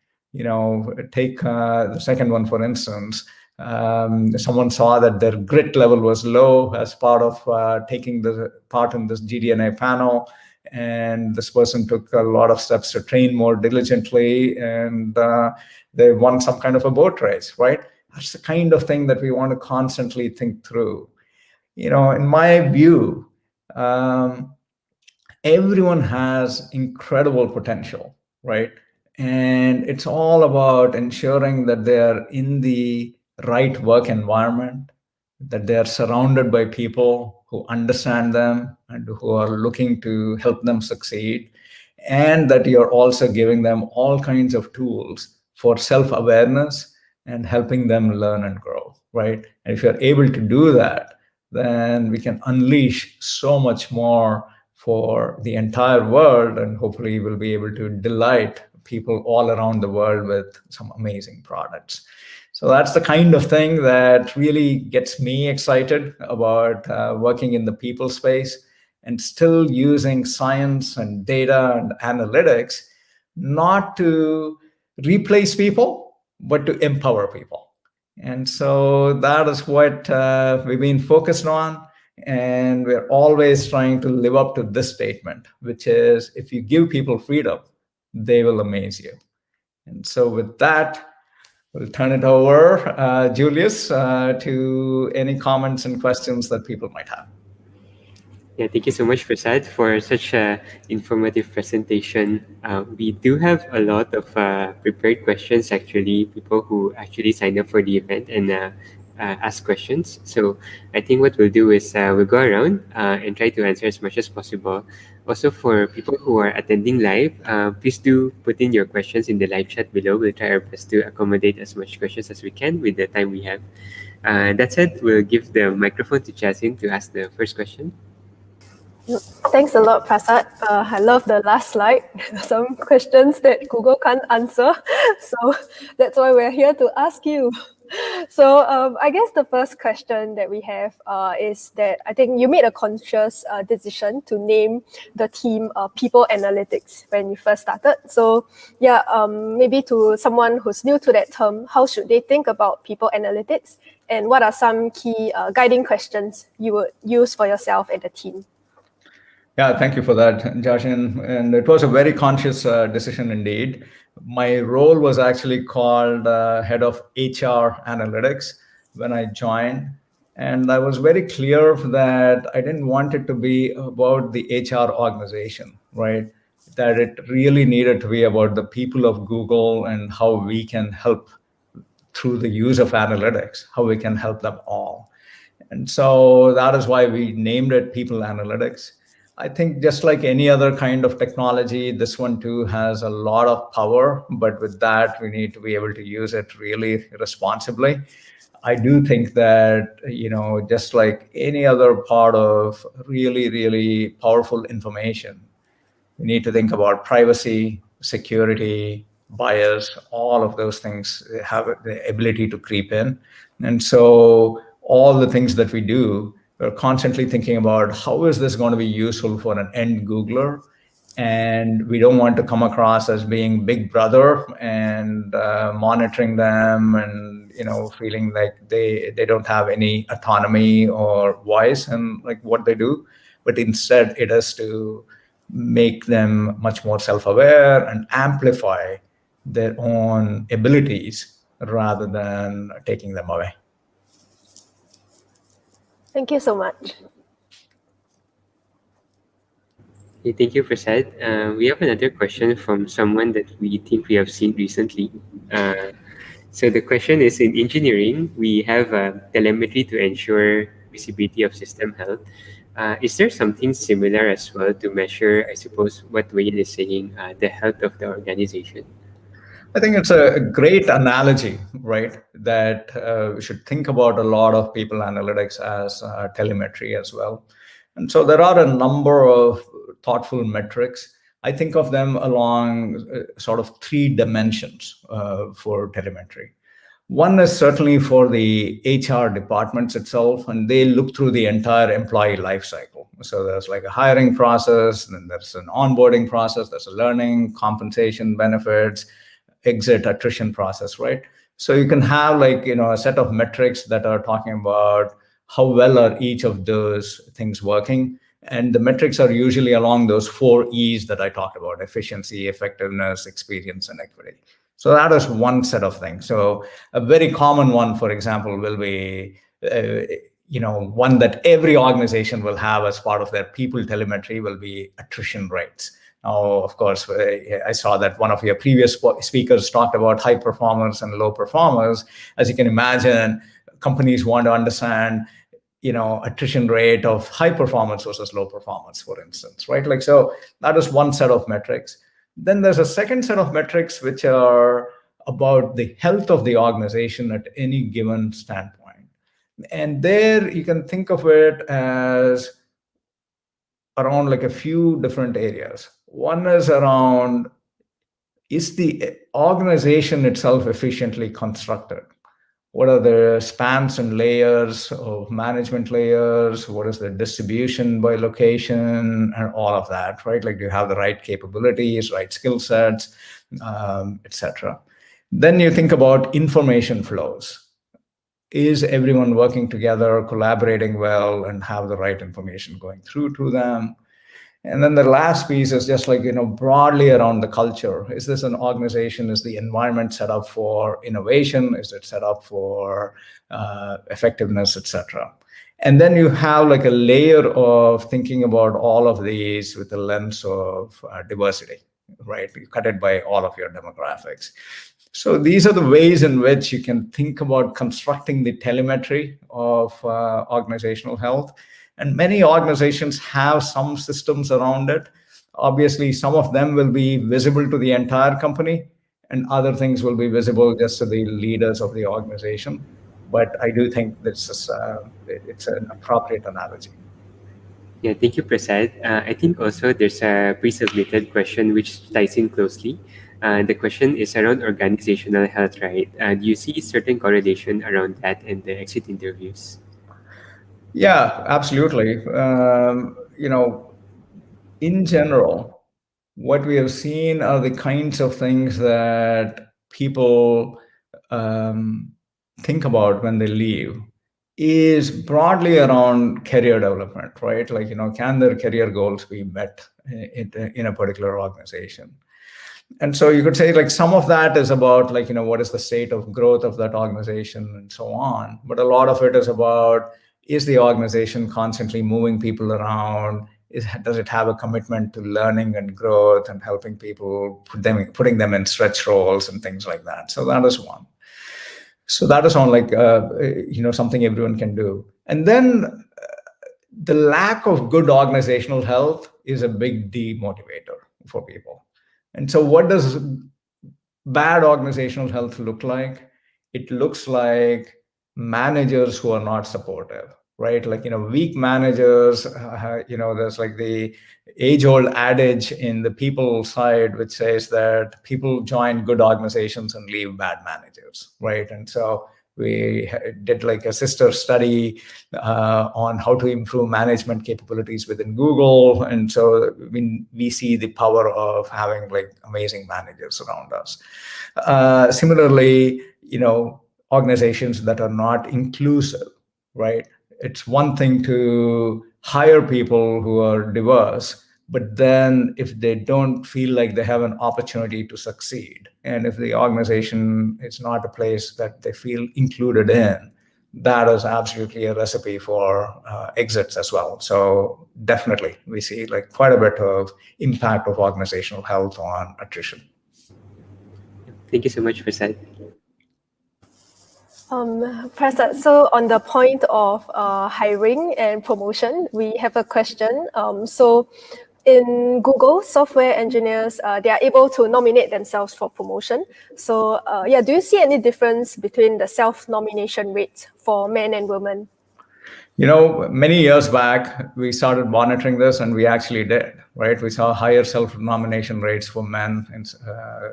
Take the second one, for instance. Someone saw that their grit level was low as part of taking the part in this GDNA panel. And this person took a lot of steps to train more diligently, and they won some kind of a boat race, right? That's the kind of thing that we want to constantly think through. In my view, everyone has incredible potential, right? And it's all about ensuring that they're in the right work environment, that they're surrounded by people who understand them and who are looking to help them succeed, and that you're also giving them all kinds of tools for self-awareness and helping them learn and grow, right? And if you're able to do that, then we can unleash so much more for the entire world, and hopefully we'll be able to delight people all around the world with some amazing products. So that's the kind of thing that really gets me excited about working in the people space, and still using science and data and analytics not to replace people, but to empower people. And so that is what we've been focused on. And we're always trying to live up to this statement, which is, if you give people freedom, they will amaze you. And so with that, we'll turn it over, Julius, to any comments and questions that people might have. Yeah, thank you so much, Prasad, for such an informative presentation. We do have a lot of prepared questions, actually, people who actually signed up for the event and ask questions. So I think what we'll do is we'll go around and try to answer as much as possible. Also, for people who are attending live, please do put in your questions in the live chat below. We'll try our best to accommodate as much questions as we can with the time we have. That said, we'll give the microphone to Jasin to ask the first question. Thanks a lot, Prasad. I love the last slide. Some questions that Google can't answer. So that's why we're here to ask you. So I guess the first question that we have is that I think you made a conscious decision to name the team People Analytics when you first started. So yeah, maybe to someone who's new to that term, how should they think about People Analytics? And what are some key guiding questions you would use for yourself and the team? Yeah, thank you for that, Josh. And it was a very conscious decision indeed. My role was actually called head of HR analytics when I joined. And I was very clear that I didn't want it to be about the HR organization, right? That it really needed to be about the people of Google and how we can help through the use of analytics, how we can help them all. And so that is why we named it People Analytics. I think just like any other kind of technology, this one too has a lot of power, but with that, we need to be able to use it really responsibly. I do think that, just like any other part of really, really powerful information, we need to think about privacy, security, bias, all of those things have the ability to creep in. And so all the things that we do, we're constantly thinking about how is this going to be useful for an end Googler? And we don't want to come across as being big brother and monitoring them and feeling like they don't have any autonomy or voice in like what they do. But instead, it is to make them much more self-aware and amplify their own abilities rather than taking them away. Thank you so much. Okay, thank you, Prasad. We have another question from someone that we think we have seen recently. So the question is, in engineering, we have telemetry to ensure visibility of system health. Is there something similar as well to measure, I suppose, what Wayne is saying, the health of the organization? I think it's a great analogy, right? That we should think about a lot of people analytics as telemetry as well. And so there are a number of thoughtful metrics. I think of them along sort of three dimensions for telemetry. One is certainly for the HR departments itself, and they look through the entire employee life cycle. So there's like a hiring process, then there's an onboarding process, there's a learning, compensation, benefits, exit, attrition process, right? So you can have like, a set of metrics that are talking about how well are each of those things working. And the metrics are usually along those 4 E's that I talked about: efficiency, effectiveness, experience, and equity. So that is one set of things. So a very common one, for example, will be, one that every organization will have as part of their people telemetry will be attrition rates. Now, of course, I saw that one of your previous speakers talked about high performers and low performers. As you can imagine, companies want to understand, attrition rate of high performance versus low performance, for instance, right? Like, so that is one set of metrics. Then there's a second set of metrics which are about the health of the organization at any given standpoint. And there you can think of it as around like a few different areas. One is around, is the organization itself efficiently constructed? What are the spans and layers of management layers? What is the distribution by location and all of that, right? Like, do you have the right capabilities, right skill sets, etc. Then you think about information flows. Is everyone working together, collaborating well, and have the right information going through to them? And then the last piece is just like, broadly around the culture. Is this an organization? Is the environment set up for innovation? Is it set up for effectiveness, etc.? And then you have like a layer of thinking about all of these with the lens of diversity, right? You cut it by all of your demographics. So these are the ways in which you can think about constructing the telemetry of organizational health. And many organizations have some systems around it. Obviously, some of them will be visible to the entire company, and other things will be visible just to the leaders of the organization. But I do think this is it's an appropriate analogy. Yeah, thank you, Prasad. I think also there's a pre-submitted question which ties in closely. The question is around organizational health, right? Do you see certain correlation around that in the exit interviews? Yeah, absolutely. In general, what we have seen are the kinds of things that people think about when they leave is broadly around career development, right? Like, can their career goals be met in a particular organization? And so you could say like some of that is about like, what is the state of growth of that organization and so on. But a lot of it is about, is the organization constantly moving people around? Does it have a commitment to learning and growth and helping people, putting them in stretch roles and things like that? So that is one. So that is on like, something everyone can do. And then the lack of good organizational health is a big demotivator for people. And so what does bad organizational health look like? It looks like managers who are not supportive, right? Like, weak managers, there's like the age-old adage in the people side, which says that people join good organizations and leave bad managers, right? And so we did like a sister study on how to improve management capabilities within Google. And so we see the power of having like amazing managers around us. Similarly, organizations that are not inclusive, right? It's one thing to hire people who are diverse, but then if they don't feel like they have an opportunity to succeed, and if the organization is not a place that they feel included in, that is absolutely a recipe for exits as well. So definitely we see like quite a bit of impact of organizational health on attrition. Thank you so much, Prasad. Prasad, so on the point of hiring and promotion, we have a question. So in Google, software engineers, they are able to nominate themselves for promotion. So yeah, do you see any difference between the self-nomination rates for men and women? Many years back, we started monitoring this, and we actually did, right? We saw higher self-nomination rates for men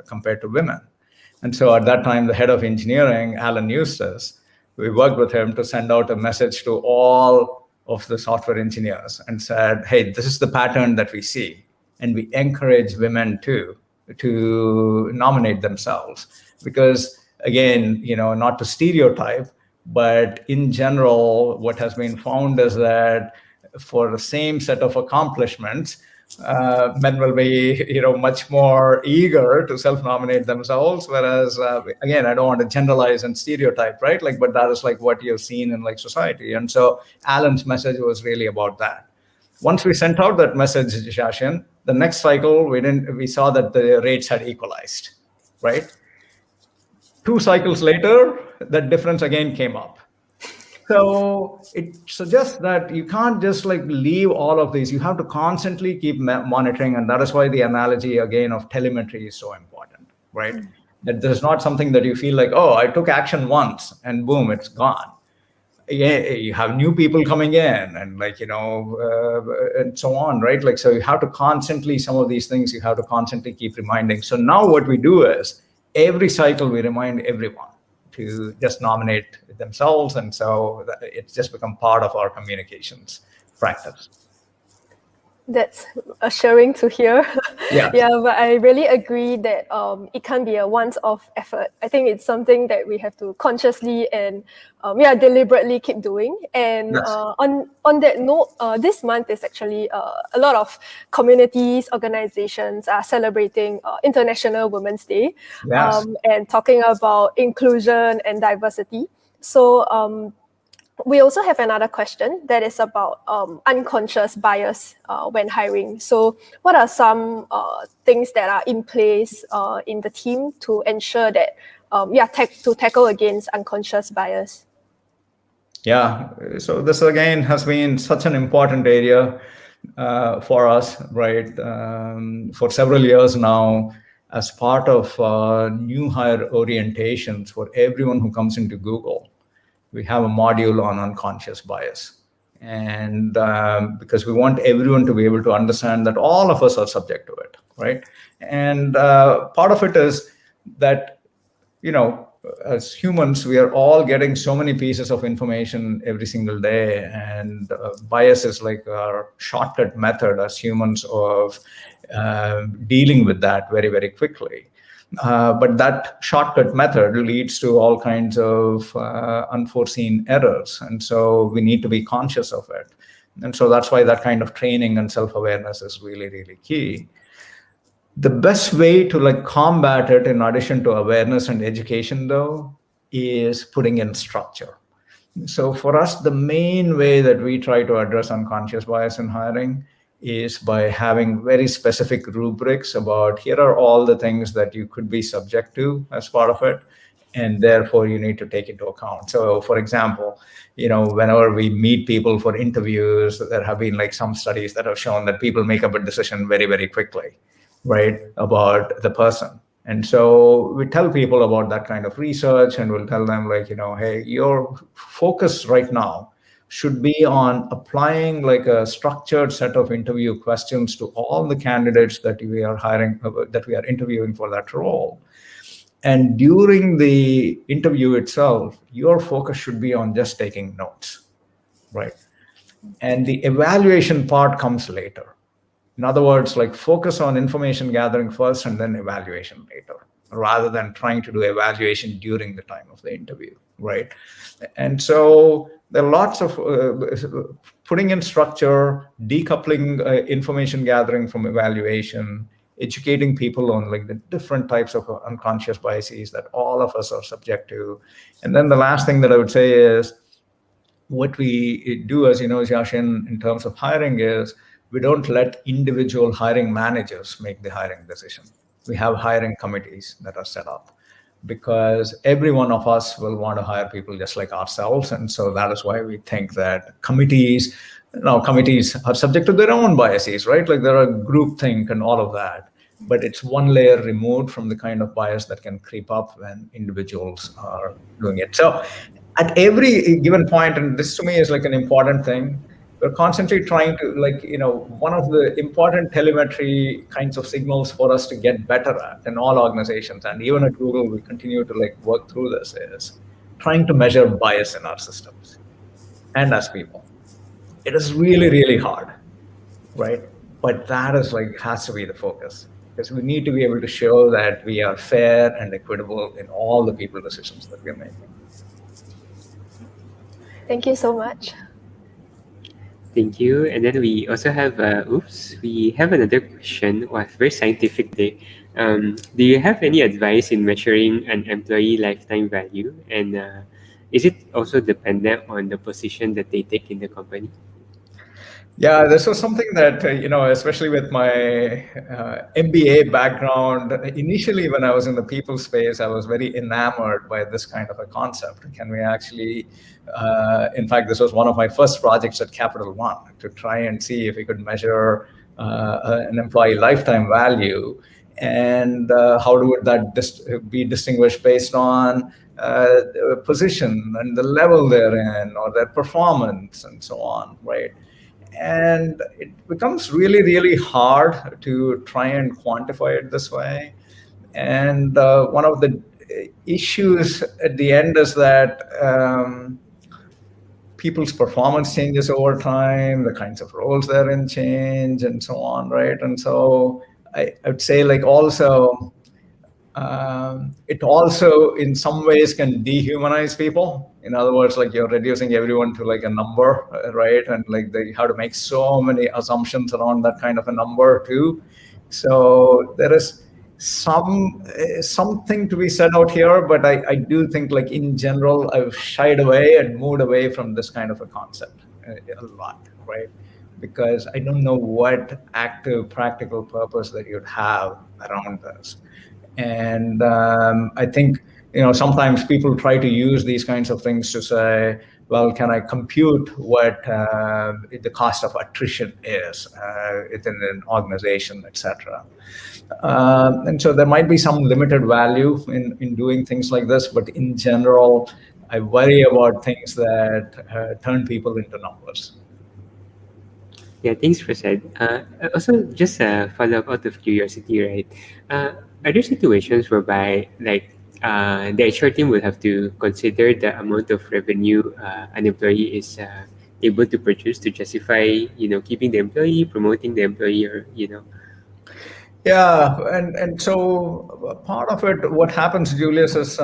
compared to women. And so at that time, the head of engineering, Alan Eustace, we worked with him to send out a message to all of the software engineers and said, hey, this is the pattern that we see. And we encourage women too to nominate themselves. Because again, not to stereotype, but in general, what has been found is that for the same set of accomplishments, men will be, much more eager to self-nominate themselves. Whereas, again, I don't want to generalize and stereotype, right? But that is what you've seen in society. And so Alan's message was really about that. Once we sent out that message, Shashin, the next cycle we saw that the rates had equalized, right? 2 cycles later, that difference again came up. So it suggests that you can't just leave all of these. You have to constantly keep monitoring. And that is why the analogy again of telemetry is so important, right? That there's not something that you feel oh, I took action once and boom, it's gone. Yeah, you have new people coming in and and so on, right? So you have to constantly, some of these things you have to constantly keep reminding. So now what we do is every cycle we remind everyone to just nominate themselves. And so it's just become part of our communications practice. That's assuring to hear. Yeah. Yeah, but I really agree that it can't be a once-off effort. I think it's something that we have to consciously and deliberately keep doing. And Yes. On that note, this month is actually a lot of communities, organizations are celebrating International Women's Day, Yes. and talking about inclusion and diversity. So we also have another question that is about unconscious bias when hiring. So what are some things that are in place in the team to ensure that, to tackle against unconscious bias? Yeah, so this again has been such an important area for us, right? For several years now, as part of new hire orientations for everyone who comes into Google, we have a module on unconscious bias. And because we want everyone to be able to understand that all of us are subject to it, right? And part of it is that, as humans, we are all getting so many pieces of information every single day. And bias is our shortcut method as humans of dealing with that very, very quickly. But that shortcut method leads to all kinds of unforeseen errors. And so we need to be conscious of it. And so that's why that kind of training and self-awareness is really, really key. The best way to combat it, in addition to awareness and education, though, is putting in structure. So for us, the main way that we try to address unconscious bias in hiring is by having very specific rubrics about here are all the things that you could be subject to as part of it, and therefore you need to take into account. So for example, whenever we meet people for interviews, there have been some studies that have shown that people make up a decision very, very quickly, right, about the person. And so we tell people about that kind of research, and we'll tell them hey, your focus right now should be on applying a structured set of interview questions to all the candidates that we are hiring, that we are interviewing for that role. And during the interview itself, your focus should be on just taking notes, right? And the evaluation part comes later. In other words, focus on information gathering first and then evaluation later, rather than trying to do evaluation during the time of the interview, right? And so there are lots of putting in structure, decoupling information gathering from evaluation, educating people on the different types of unconscious biases that all of us are subject to. And then the last thing that I would say is what we do, as you know, Yashin, in terms of hiring is we don't let individual hiring managers make the hiring decision. We have hiring committees that are set up because every one of us will want to hire people just like ourselves. And so that is why we think that committees Now, committees are subject to their own biases, right? Like there are groupthink and all of that, but it's one layer removed from the kind of bias that can creep up when individuals are doing it. So at every given point, and this to me is like an important thing, we're constantly trying to one of the important telemetry kinds of signals for us to get better at in all organizations, and even at Google, we continue to work through this, is trying to measure bias in our systems and as people. It is really, really hard, right? But that is has to be the focus, because we need to be able to show that we are fair and equitable in all the people decisions that we're making. Thank you so much. Thank you. And then we also have, we have another question. Wow, very scientific day. Do you have any advice in measuring an employee lifetime value? And is it also dependent on the position that they take in the company? Yeah, this was something that, especially with my MBA background, initially when I was in the people space, I was very enamored by this kind of a concept. Can we actually, in fact, this was one of my first projects at Capital One, to try and see if we could measure an employee lifetime value, and how would that be distinguished based on the position and the level they're in, or their performance and so on, right? And it becomes really, really hard to try and quantify it this way. And one of the issues at the end is that people's performance changes over time, the kinds of roles they're in change, and so on, right? And so I would say also, it also in some ways can dehumanize people. In other words, you're reducing everyone to a number, right? And they have to make so many assumptions around that kind of a number too. So there is something to be said out here, but I do think in general, I've shied away and moved away from this kind of a concept a lot, right? Because I don't know what active practical purpose that you'd have around this. And I think, sometimes people try to use these kinds of things to say, well, can I compute what the cost of attrition is within an organization, et cetera. And so there might be some limited value in doing things like this, but in general, I worry about things that turn people into numbers. Yeah, thanks, Prasad. Also, just a follow-up out of curiosity, right? Are there situations whereby, the HR team will have to consider the amount of revenue an employee is able to produce to justify, keeping the employee, promoting the employee, or. Yeah, and so part of it, what happens, Julius, is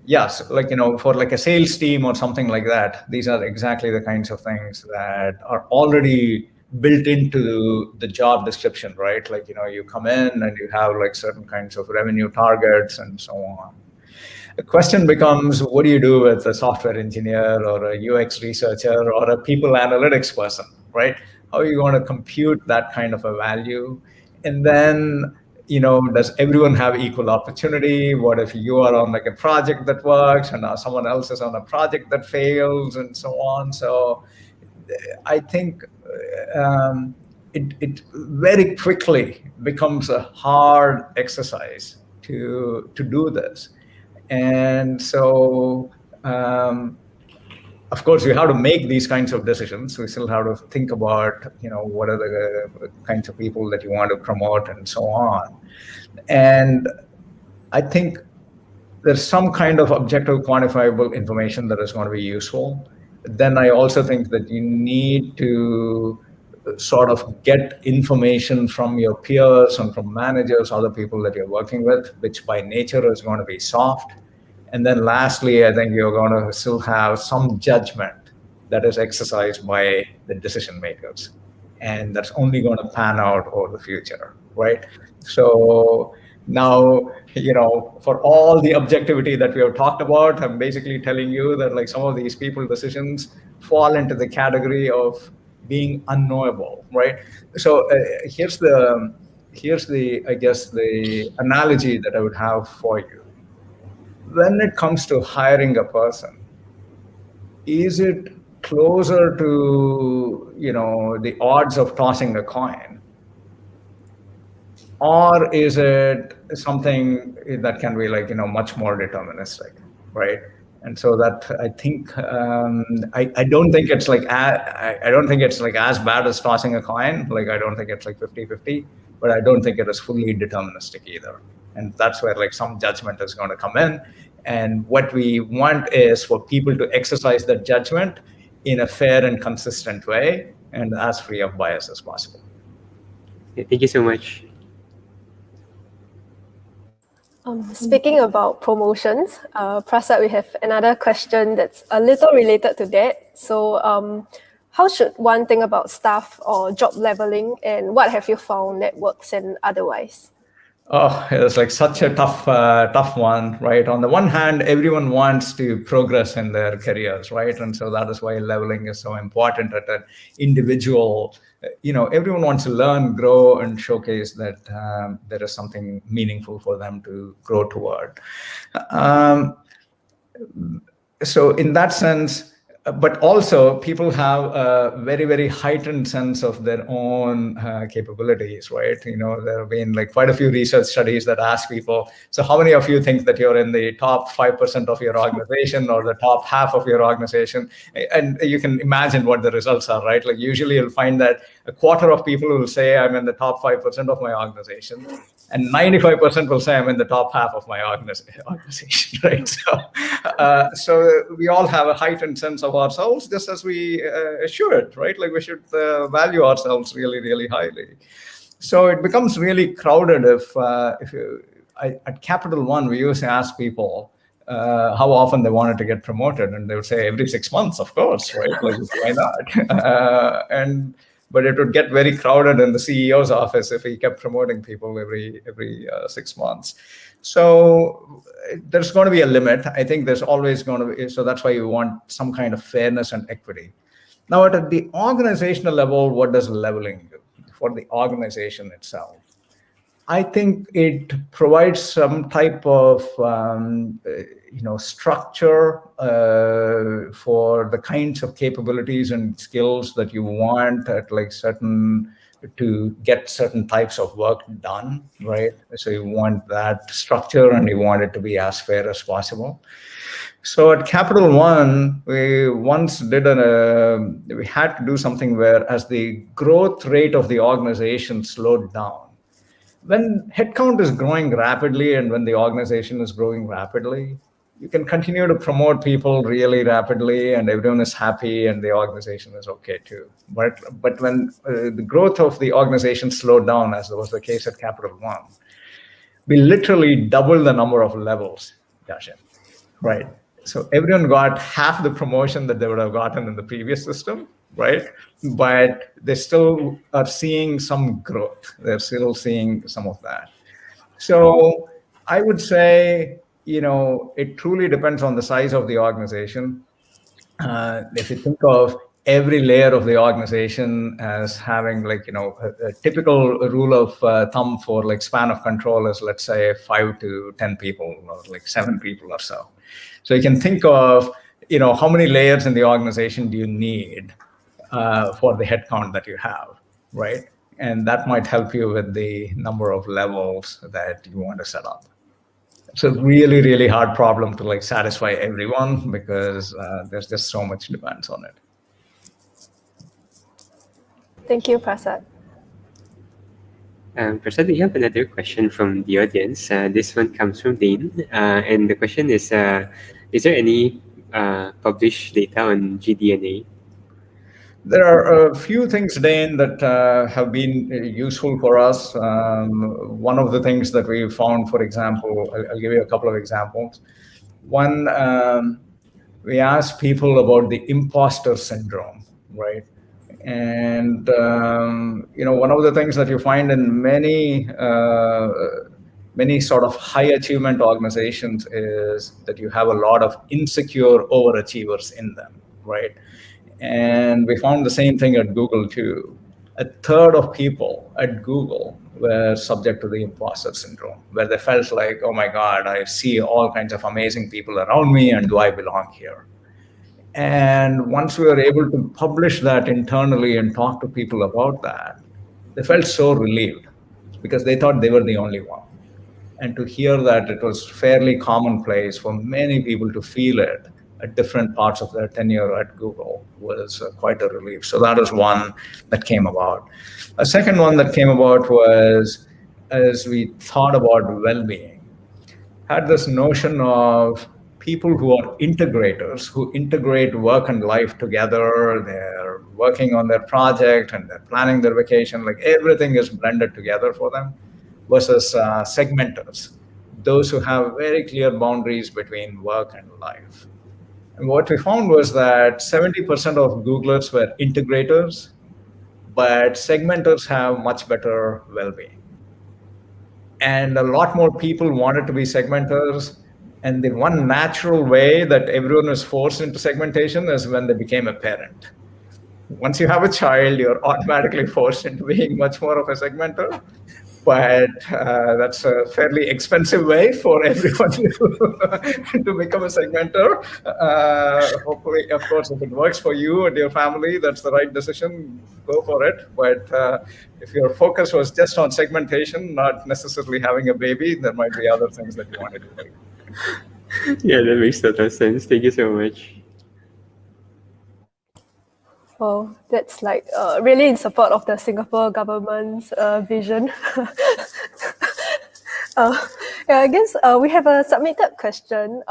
yes, for a sales team or something like that, these are exactly the kinds of things that are already built into the job description, right? You come in and you have certain kinds of revenue targets and so on. The question becomes, what do you do with a software engineer or a UX researcher or a people analytics person, right? How are you going to compute that kind of a value? And then, does everyone have equal opportunity? What if you are on a project that works and now someone else is on a project that fails, and so on? So I think it very quickly becomes a hard exercise to do this. And so, of course, we have to make these kinds of decisions. We still have to think about, what are the kinds of people that you want to promote and so on. And I think there's some kind of objective quantifiable information that is going to be useful. Then I also think that you need to sort of get information from your peers and from managers, other people that you're working with, which by nature is going to be soft. And then lastly, I think you're going to still have some judgment that is exercised by the decision makers. And that's only going to pan out over the future, right? So now, for all the objectivity that we have talked about, I'm basically telling you that some of these people decisions fall into the category of being unknowable, right? So here's the I guess the analogy that I would have for you. When it comes to hiring a person, is it closer to, the odds of tossing a coin? Or is it something that can be like, much more deterministic, right? And so that I think I don't think it's like I don't think it's like as bad as tossing a coin. Like I don't think it's like 50-50, but I don't think it is fully deterministic either. And that's where like some judgment is going to come in. And what we want is for people to exercise that judgment in a fair and consistent way and as free of bias as possible. Thank you so much. Speaking about promotions, Prasad, we have another question that's a little related to that. So how should one think about staff or job leveling, and what have you found, networks and otherwise? Oh, it's like such a tough one, right? On the one hand, everyone wants to progress in their careers, right? And so that is why leveling is so important at an individual. Everyone wants to learn, grow, and showcase that there is something meaningful for them to grow toward. So in that sense, but also people have a very, very heightened sense of their own capabilities, right? There have been like quite a few research studies that ask people, so how many of you think that you're in the top 5% of your organization or the top half of your organization? And you can imagine what the results are, right? Like usually you'll find that a quarter of people will say I'm in the top 5% of my organization, and 95% will say I'm in the top half of my organization, right? So we all have a heightened sense of ourselves, just as we should, right? Like we should value ourselves really, really highly. So it becomes really crowded at Capital One, we used to ask people how often they wanted to get promoted, and they would say every 6 months, of course, right? Like, why not? But it would get very crowded in the CEO's office if he kept promoting people every 6 months. So there's going to be a limit. I think there's always going to be. So that's why you want some kind of fairness and equity. Now, at the organizational level, what does leveling do for the organization itself? I think it provides some type of structure for the kinds of capabilities and skills that you want at like to get certain types of work done, right? So you want that structure and you want it to be as fair as possible. So at Capital One, we once we had to do something where as the growth rate of the organization slowed down, when headcount is growing rapidly and when the organization is growing rapidly, you can continue to promote people really rapidly and everyone is happy and the organization is okay too. But when the growth of the organization slowed down, as was the case at Capital One, we literally doubled the number of levels, Dashin, right? So everyone got half the promotion that they would have gotten in the previous system, right? But they still are seeing some growth. They're still seeing some of that. So I would say, it truly depends on the size of the organization. If you think of every layer of the organization as having like, a typical rule of thumb for like span of control is, let's say, 5 to 10 people or like 7 people or so. So you can think of, how many layers in the organization do you need for the headcount that you have, right? And that might help you with the number of levels that you want to set up. It's a really, really hard problem to like satisfy everyone because there's just so much demands on it. Thank you, Prasad. Prasad, we have another question from the audience. This one comes from Dane, and the question is there any published data on GDNA? There are a few things, Dane, that have been useful for us. One of the things that we found, for example, I'll give you a couple of examples. One, we asked people about the imposter syndrome, right? And one of the things that you find in many sort of high achievement organizations is that you have a lot of insecure overachievers in them, right? And we found the same thing at Google too. A third of people at Google were subject to the imposter syndrome, where they felt like, oh my God, I see all kinds of amazing people around me, and do I belong here? And once we were able to publish that internally and talk to people about that, they felt so relieved because they thought they were the only one. And to hear that it was fairly commonplace for many people to feel it at different parts of their tenure at Google was quite a relief. So that is one that came about. A second one that came about was as we thought about well-being, had this notion of people who are integrators, who integrate work and life together. They're working on their project and they're planning their vacation, like everything is blended together for them, versus segmenters, those who have very clear boundaries between work and life. And what we found was that 70% of Googlers were integrators, but segmenters have much better well-being. And a lot more people wanted to be segmenters. And the one natural way that everyone was forced into segmentation is when they became a parent. Once you have a child, you're automatically forced into being much more of a segmenter. But that's a fairly expensive way for everyone to become a segmenter. Hopefully, of course, if it works for you and your family, that's the right decision, go for it. But if your focus was just on segmentation, not necessarily having a baby, there might be other things that you want to do. Yeah, that makes total sense. Thank you so much. Well, that's like really in support of the Singapore government's vision. Yeah, I guess we have a submitted question,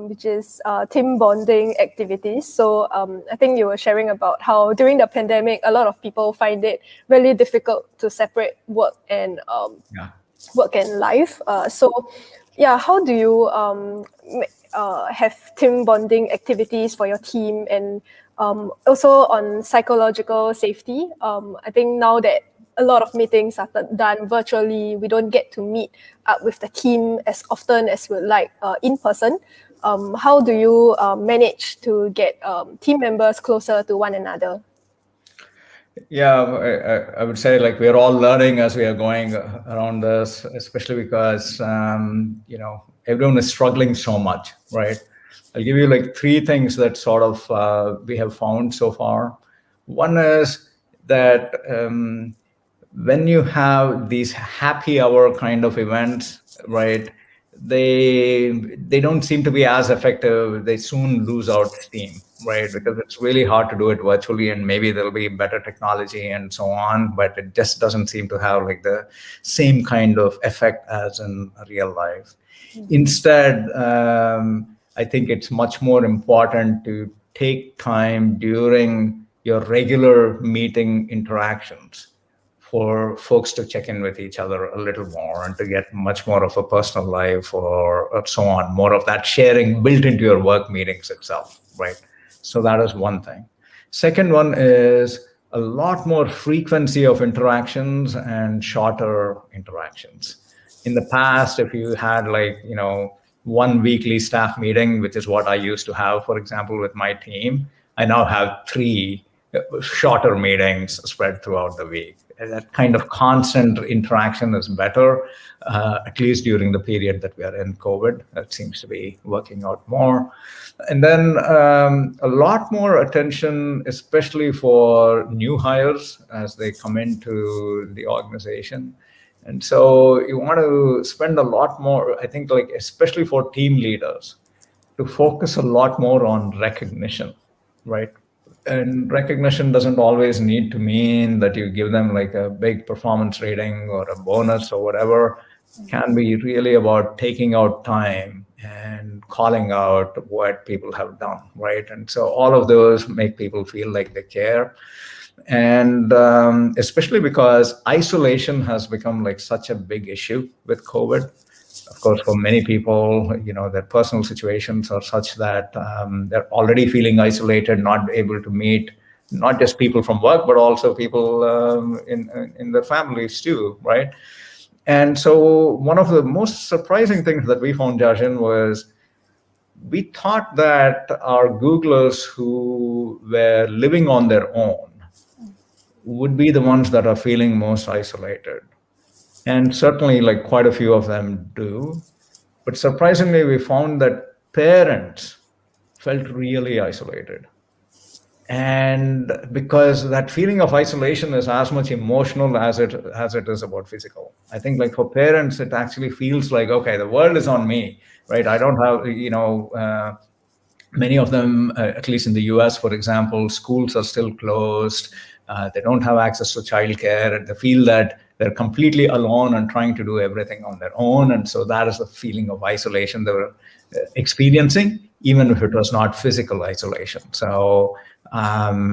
which is team bonding activities. So I think you were sharing about how during the pandemic, a lot of people find it really difficult to separate work and life. So yeah, how do you have team bonding activities for your team, and also on psychological safety? I think now that a lot of meetings are done virtually, we don't get to meet up with the team as often as we'd like in person. How do you manage to get team members closer to one another? Yeah, I would say like we're all learning as we are going around this, especially because everyone is struggling so much, right? I'll give you like three things that sort of we have found so far. One is that when you have these happy hour kind of events, right, they don't seem to be as effective. They soon lose out steam, right? Because it's really hard to do it virtually, and maybe there'll be better technology and so on, but it just doesn't seem to have like the same kind of effect as in real life. Instead, I think it's much more important to take time during your regular meeting interactions for folks to check in with each other a little more and to get much more of a personal life or so on, more of that sharing built into your work meetings itself, right? So that is one thing. Second one is a lot more frequency of interactions and shorter interactions. In the past, if you had like, one weekly staff meeting, which is what I used to have, for example, with my team, I now have 3 shorter meetings spread throughout the week. And that kind of constant interaction is better, at least during the period that we are in COVID. That seems to be working out more. And then a lot more attention, especially for new hires as they come into the organization. And so you want to spend a lot more, I think, like especially for team leaders, to focus a lot more on recognition, right? And recognition doesn't always need to mean that you give them like a big performance rating or a bonus or whatever. It can be really about taking out time and calling out what people have done, right? And so all of those make people feel like they care. And especially because isolation has become like such a big issue with COVID. Of course, for many people, their personal situations are such that they're already feeling isolated, not able to meet not just people from work, but also people in their families too, right? And so one of the most surprising things that we found, Jajan, was we thought that our Googlers who were living on their own would be the ones that are feeling most isolated. And certainly like quite a few of them do. But surprisingly, we found that parents felt really isolated. And because that feeling of isolation is as much emotional as it is about physical. I think like for parents, it actually feels like, okay, the world is on me, right? I don't have, many of them, at least in the US, for example, schools are still closed. They don't have access to childcare, and they feel that they're completely alone and trying to do everything on their own. And so that is the feeling of isolation they were experiencing, even if it was not physical isolation. So,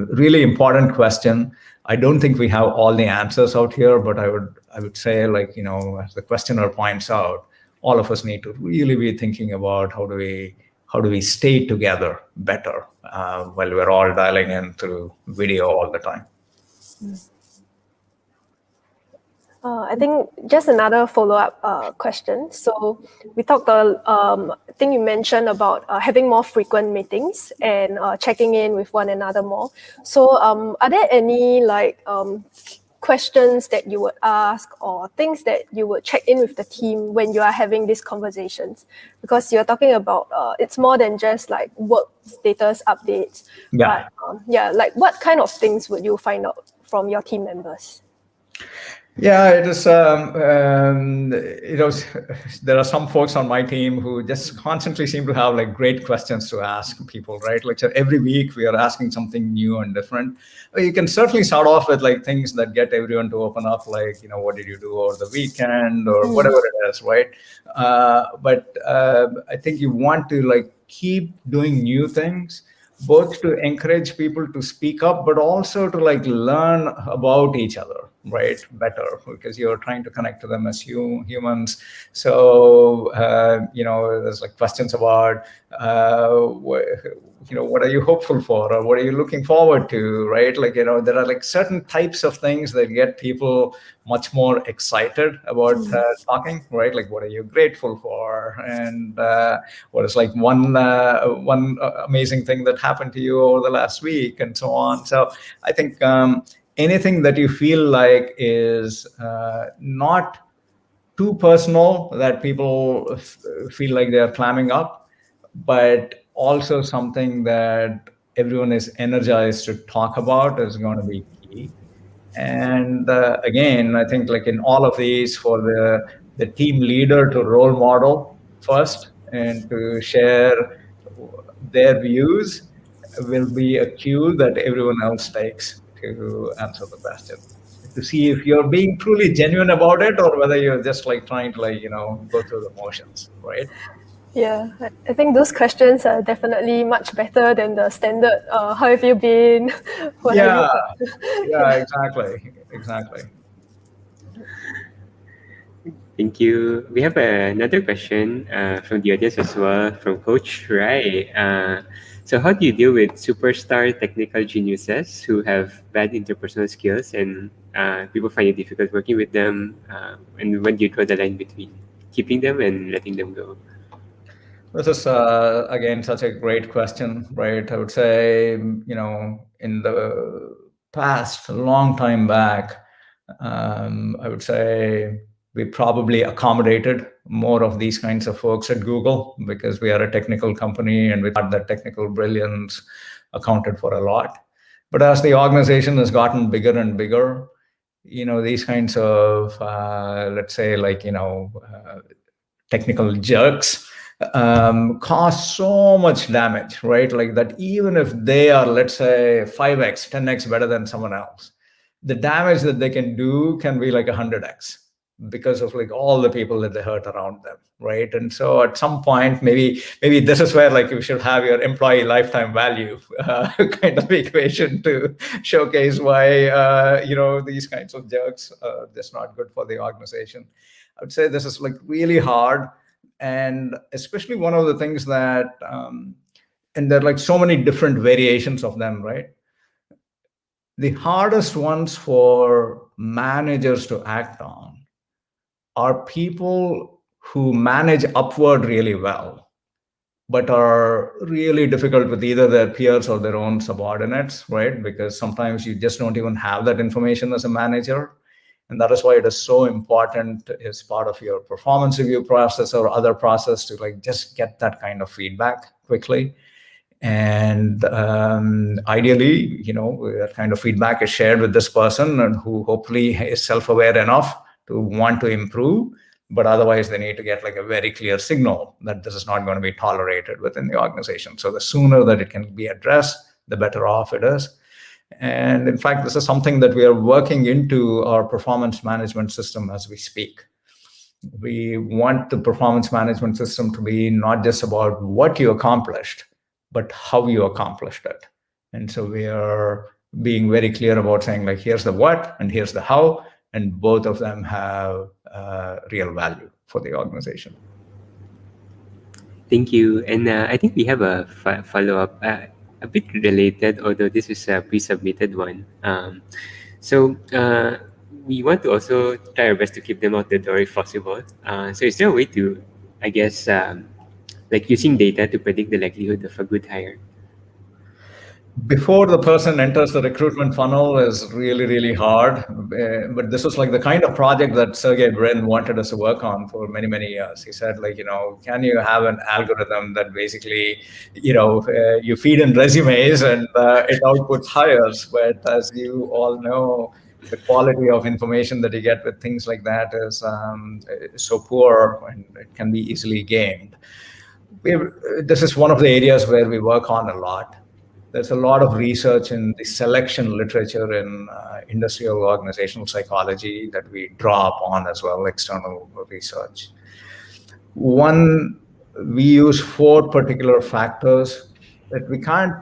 really important question. I don't think we have all the answers out here, but I would say, like, as the questioner points out, all of us need to really be thinking about how do we stay together better while we're all dialing in through video all the time. I think just another follow-up question. So we talked, I think you mentioned about having more frequent meetings and checking in with one another more. So are there any questions that you would ask or things that you would check in with the team when you are having these conversations? Because you're talking about it's more than just like work status updates. Yeah. But like what kind of things would you find out from your team members? Yeah, it is. There are some folks on my team who just constantly seem to have like great questions to ask people, right? Like, so every week we are asking something new and different. You can certainly start off with like things that get everyone to open up, like, what did you do over the weekend or whatever it is, right? But I think you want to like keep doing new things, both to encourage people to speak up, but also to like learn about each other, right, better, because you're trying to connect to them as humans. So there's like questions about what are you hopeful for, or what are you looking forward to, right? Like, there are like certain types of things that get people much more excited about talking, right? Like, what are you grateful for, and what is like one amazing thing that happened to you over the last week, and so on. So I think anything that you feel like is not too personal, that people feel like they're climbing up, but also something that everyone is energized to talk about, is going to be key. And again, I think like in all of these, for the team leader to role model first and to share their views will be a cue that everyone else takes to answer the question, to see if you're being truly genuine about it, or whether you're just like trying to go through the motions, right? Yeah, I think those questions are definitely much better than the standard, how have you been? Yeah, exactly. Thank you. We have another question from the audience as well, from Coach Rai. So how do you deal with superstar technical geniuses who have bad interpersonal skills, and people find it difficult working with them? And when do you draw the line between keeping them and letting them go? This is, again, such a great question, right? I would say, in the past, a long time back, I would say we probably accommodated more of these kinds of folks at Google, because we are a technical company and we thought that technical brilliance accounted for a lot. But as the organization has gotten bigger and bigger, these kinds of, let's say, technical jerks cause so much damage, right? Like that, even if they are, let's say, 5x, 10x better than someone else, the damage that they can do can be like 100x, because of like all the people that they hurt around them, right? And so at some point, maybe this is where like you should have your employee lifetime value kind of equation to showcase why these kinds of jerks are just not good for the organization. I would say this is like really hard. And especially one of the things that, and there are like so many different variations of them, right? The hardest ones for managers to act on are people who manage upward really well, but are really difficult with either their peers or their own subordinates, right? Because sometimes you just don't even have that information as a manager. And that is why it is so important as part of your performance review process or other process to like just get that kind of feedback quickly. And ideally, that kind of feedback is shared with this person, and who hopefully is self-aware enough to want to improve. But otherwise, they need to get like a very clear signal that this is not going to be tolerated within the organization. So the sooner that it can be addressed, the better off it is. And in fact, this is something that we are working into our performance management system as we speak. We want the performance management system to be not just about what you accomplished, but how you accomplished it. And so we are being very clear about saying, like, here's the what and here's the how, and both of them have real value for the organization. Thank you. And I think we have a follow-up, a bit related, although this is a pre-submitted one. So we want to also try our best to keep them out the door if possible. So is there a way to, I guess, like using data to predict the likelihood of a good hire? Before the person enters the recruitment funnel is really, really hard. But this was like the kind of project that Sergey Brin wanted us to work on for many, many years. He said, like, can you have an algorithm that basically, you feed in resumes and it outputs hires? But as you all know, the quality of information that you get with things like that is so poor, and it can be easily gamed. This is one of the areas where we work on a lot. There's a lot of research in the selection literature in industrial organizational psychology that we draw upon as well, external research. We use 4 particular factors that we can't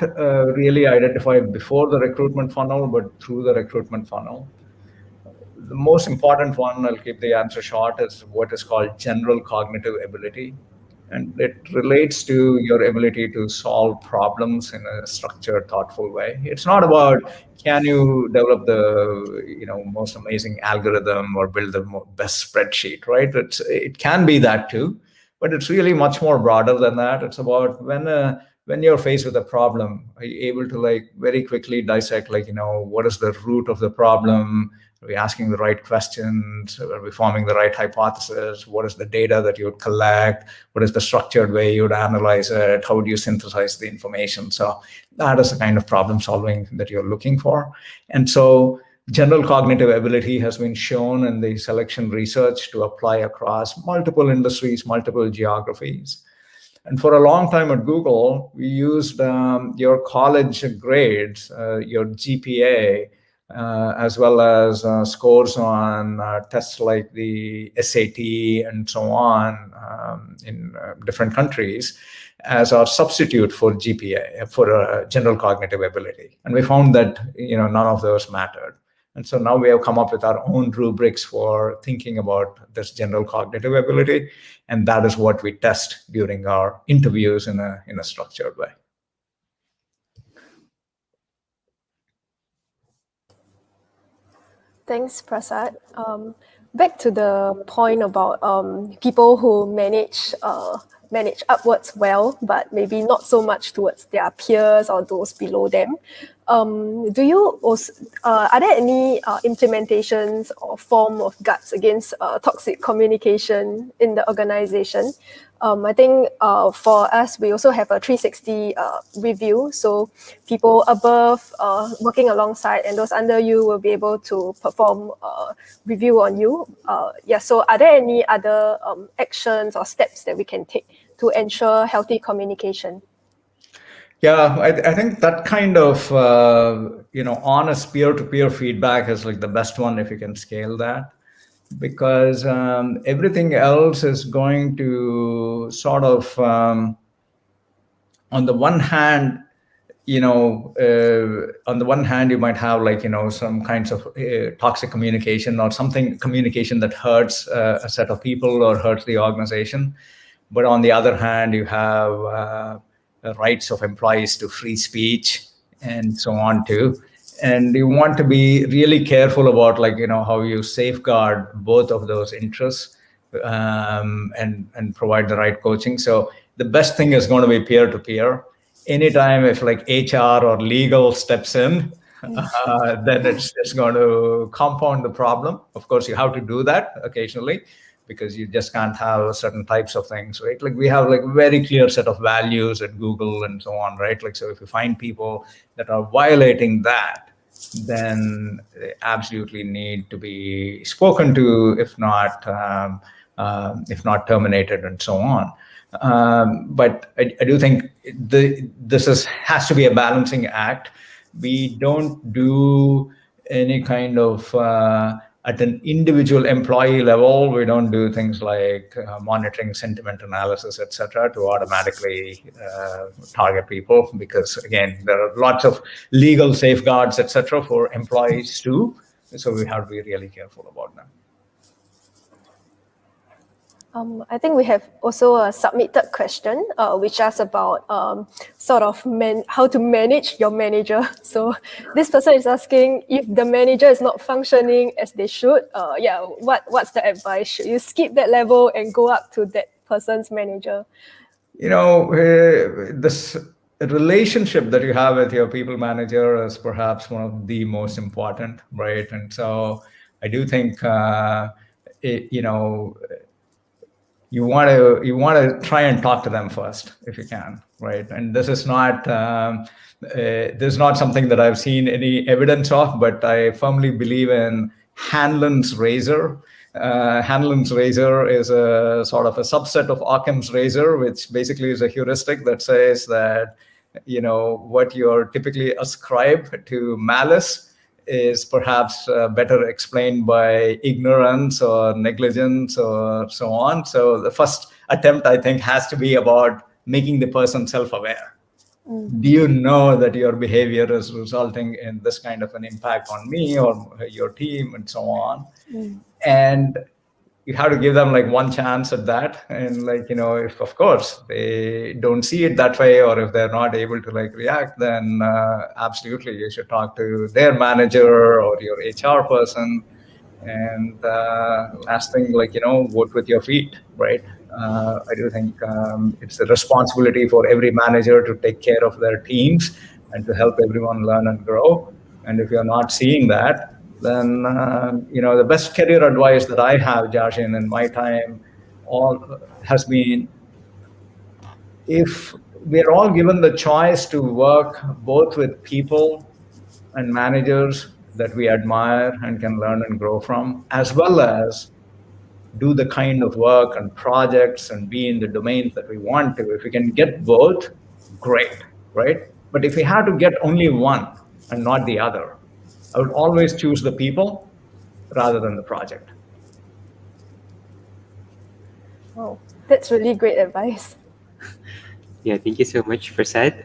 really identify before the recruitment funnel, but through the recruitment funnel. The most important one, I'll keep the answer short, is what is called general cognitive ability. And it relates to your ability to solve problems in a structured, thoughtful way. It's not about can you develop the most amazing algorithm or build the best spreadsheet, right? It can be that too, but it's really much more broader than that. It's about when you're faced with a problem, are you able to very quickly dissect what is the root of the problem? Are we asking the right questions? Are we forming the right hypothesis? What is the data that you would collect? What is the structured way you would analyze it? How would you synthesize the information? So that is the kind of problem solving that you're looking for. And so general cognitive ability has been shown in the selection research to apply across multiple industries, multiple geographies. And for a long time at Google, we used your college grades, your GPA, as well as scores on tests like the SAT and so on in different countries as our substitute for GPA, for general cognitive ability. And we found that none of those mattered. And so now we have come up with our own rubrics for thinking about this general cognitive ability. And that is what we test during our interviews in a structured way. Thanks, Prasad. Back to the point about people who manage upwards well, but maybe not so much towards their peers or those below them. Do you also are there any implementations or form of guards against toxic communication in the organization? I think for us, we also have a 360 review. So people above working alongside and those under you will be able to perform review on you. So are there any other actions or steps that we can take to ensure healthy communication? Yeah, I think that kind of honest peer-to-peer feedback is the best one if you can scale that, because everything else is going to sort of on the one hand, you might have some kinds of toxic communication or communication that hurts a set of people or hurts the organization. But on the other hand, you have rights of employees to free speech and so on too. And you want to be really careful about how you safeguard both of those interests and provide the right coaching. So the best thing is going to be peer-to-peer. Anytime if HR or legal steps in, then it's going to compound the problem. Of course, you have to do that occasionally, because you just can't have certain types of things, right? Like we have like very clear set of values at Google and so on, right? Like, so if you find people that are violating that, then they absolutely need to be spoken to, if not terminated and so on. But I do think this has to be a balancing act. We don't do any kind of at an individual employee level, we don't do things like monitoring sentiment analysis, etc., to automatically target people, because again, there are lots of legal safeguards, etc., for employees too. So we have to be really careful about them. I think we have also a submitted question, which asks about how to manage your manager. So this person is asking, if the manager is not functioning as they should, what's the advice? Should you skip that level and go up to that person's manager? This relationship that you have with your people manager is perhaps one of the most important, right? And so I do think you want to try and talk to them first if you can, right? And this is not something that I've seen any evidence of, but I firmly believe in Hanlon's razor. Hanlon's razor is a sort of a subset of Occam's razor, which basically is a heuristic that says that what you're typically ascribed to malice is perhaps better explained by ignorance or negligence or so on. So the first attempt, I think, has to be about making the person self-aware. Do you know that your behavior is resulting in this kind of an impact on me or your team and so on? And you have to give them like one chance at that. And if of course they don't see it that way, or if they're not able to react, then absolutely you should talk to their manager or your HR person. And last thing, vote with your feet, right? I do think it's the responsibility for every manager to take care of their teams and to help everyone learn and grow. And if you're not seeing that, then the best career advice that I have, Jarshin, in my time has been, if we're all given the choice to work both with people and managers that we admire and can learn and grow from, as well as do the kind of work and projects and be in the domains that we want to, if we can get both, great, right? But if we had to get only one and not the other, I would always choose the people rather than the project. Oh, that's really great advice. Yeah, thank you so much, Prasad.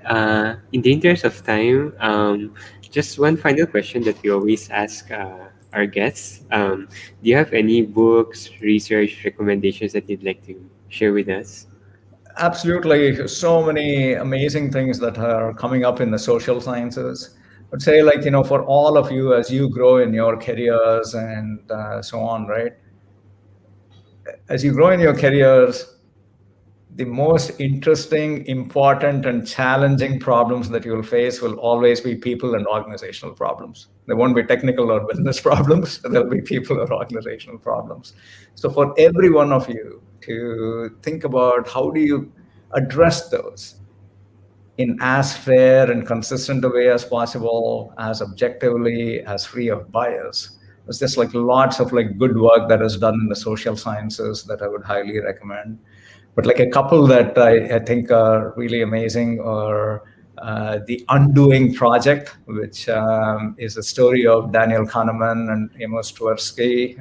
In the interest of time, just one final question that we always ask our guests. Do you have any books, research recommendations that you'd like to share with us? Absolutely. So many amazing things that are coming up in the social sciences. I would say, for all of you, as you grow in your careers and so on, right? As you grow in your careers, the most interesting, important, and challenging problems that you will face will always be people and organizational problems. There won't be technical or business problems. There'll be people or organizational problems. So for every one of you to think about how do you address those in as fair and consistent a way as possible, as objectively, as free of bias. It's just lots of good work that is done in the social sciences that I would highly recommend. But a couple that I think are really amazing are the Undoing Project, which is a story of Daniel Kahneman and Amos Tversky.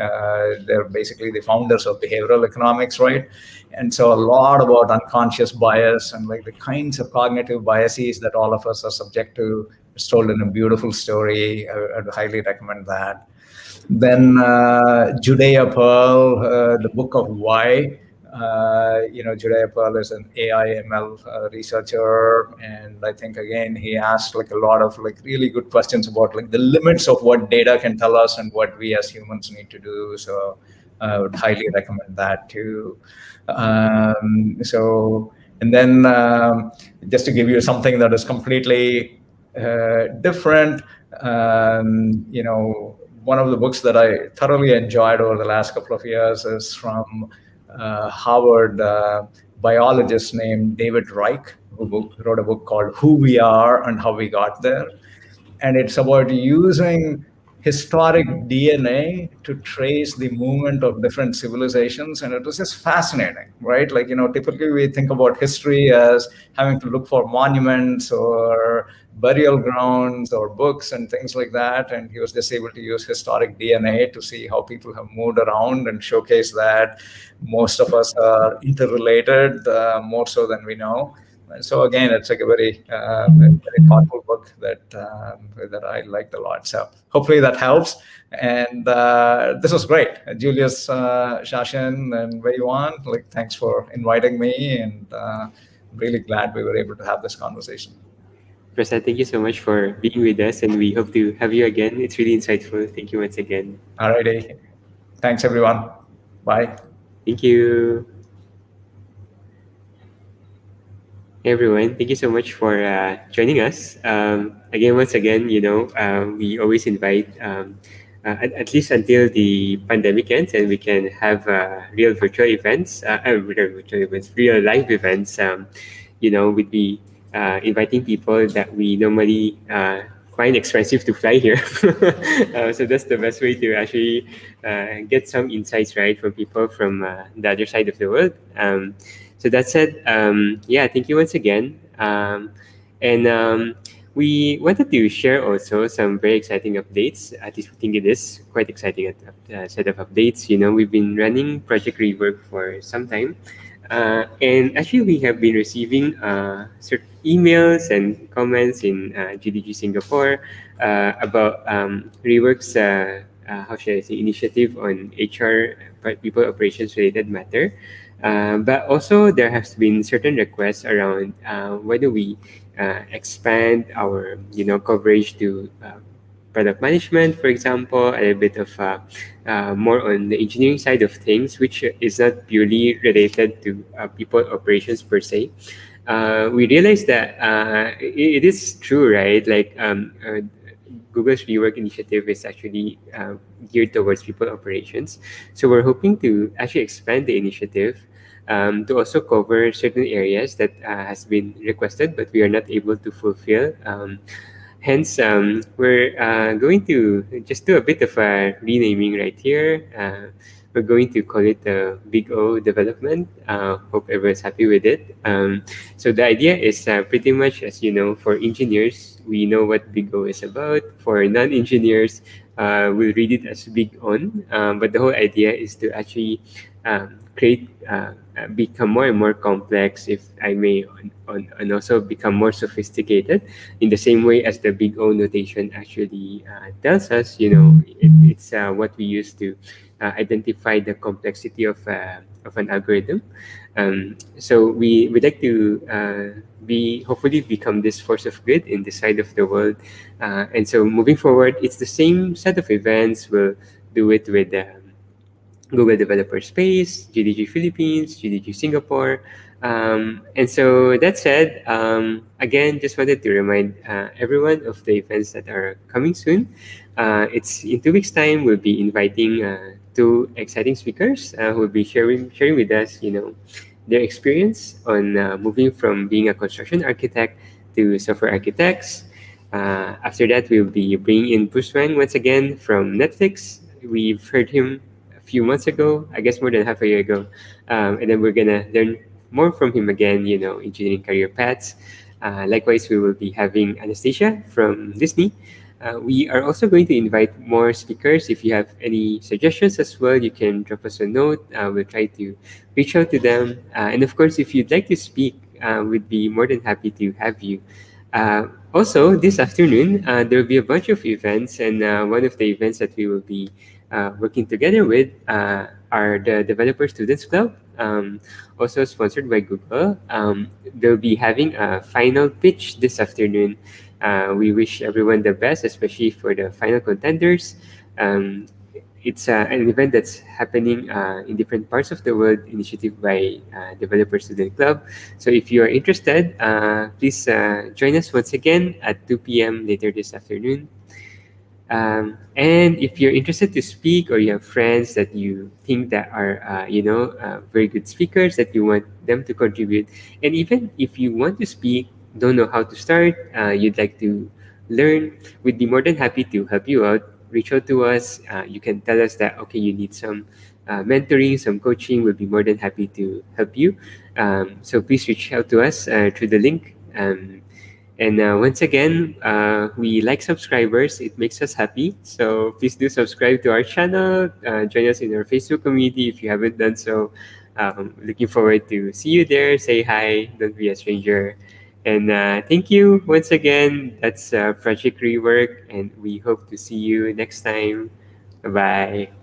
They're basically the founders of behavioral economics, right? And so a lot about unconscious bias and the kinds of cognitive biases that all of us are subject to. It's told in a beautiful story. I'd highly recommend that. Then Judea Pearl, the book of Why. Judea Pearl is an AI ML researcher, and I think again he asked a lot of really good questions about the limits of what data can tell us and what we as humans need to do. So I would highly recommend that too. And then just to give you something that is completely different, one of the books that I thoroughly enjoyed over the last couple of years is from Harvard biologist named David Reich, who wrote a book called Who We Are and How We Got There. And it's about using historic DNA to trace the movement of different civilizations. And it was just fascinating, right? Like, typically we think about history as having to look for monuments or burial grounds or books and things like that. And he was just able to use historic DNA to see how people have moved around and showcase that most of us are interrelated, more so than we know. So again, it's like a very thoughtful book that I liked a lot. So hopefully that helps. And this was great, Julius, Shashin, and Wei Yuan. Like, thanks for inviting me, and really glad we were able to have this conversation. Prasad, thank you so much for being with us, and we hope to have you again. It's really insightful. Thank you once again. Alrighty, thanks everyone. Bye. Thank you. Hey everyone, thank you so much for joining us. Once again, we always invite, at least until the pandemic ends and we can have real virtual events, real live events. We'd be inviting people that we normally find expensive to fly here. So that's the best way to actually get some insights, right, from people from the other side of the world. So that said, thank you once again. We wanted to share also some very exciting updates. At least we think it is quite exciting set of updates. We've been running Project Rework for some time. And actually, we have been receiving certain emails and comments in GDG Singapore about Rework's, how should I say, initiative on HR, people operations related matter. But also there has been certain requests around whether we expand our coverage to product management, for example, a bit of more on the engineering side of things, which is not purely related to people operations per se. We realized that it is true, right? Like Google's Rework initiative is actually geared towards people operations. So we're hoping to actually expand the initiative to also cover certain areas that has been requested, but we are not able to fulfill. Hence, we're going to just do a bit of a renaming right here. We're going to call it the Big O development. Hope everyone's happy with it. So the idea is pretty much, as you know, for engineers, we know what Big O is about. For non-engineers, we'll read it as Big On. But the whole idea is to actually create, become more and more complex, if I may, and also become more sophisticated in the same way as the Big O notation actually tells us. It's what we use to identify the complexity of an algorithm. So we'd like to hopefully become this force of good in this side of the world. And so moving forward, it's the same set of events. We'll do it with Google Developer Space, GDG Philippines, GDG Singapore. And so that said, again, just wanted to remind everyone of the events that are coming soon. It's in 2 weeks' time. We'll be inviting 2 exciting speakers who will be sharing with us, their experience on moving from being a construction architect to software architects. After that, we'll be bringing in Bruce Wang once again from Netflix. We've heard him few months ago, I guess more than half a year ago. And then we're gonna learn more from him again, engineering career paths. Likewise, we will be having Anastasia from Disney. We are also going to invite more speakers. If you have any suggestions as well, you can drop us a note. We'll try to reach out to them. And of course, if you'd like to speak, we'd be more than happy to have you. Also, this afternoon, there will be a bunch of events, and one of the events that we will be working together with are the Developer Students Club, also sponsored by Google. They'll be having a final pitch this afternoon. We wish everyone the best, especially for the final contenders. It's an event that's happening in different parts of the world, initiative by Developer Student Club. So if you are interested, please join us once again at 2 p.m. later this afternoon. And if you're interested to speak, or you have friends that you think that are, very good speakers that you want them to contribute, and even if you want to speak, don't know how to start, you'd like to learn, we'd be more than happy to help you out. Reach out to us. You can tell us that, okay, you need some mentoring, some coaching. We'll be more than happy to help you. So please reach out to us through the link. And once again, we like subscribers. It makes us happy. So please do subscribe to our channel. Join us in our Facebook community if you haven't done so. Looking forward to see you there. Say hi. Don't be a stranger. And thank you once again. That's Project Rework, and we hope to see you next time. Bye bye.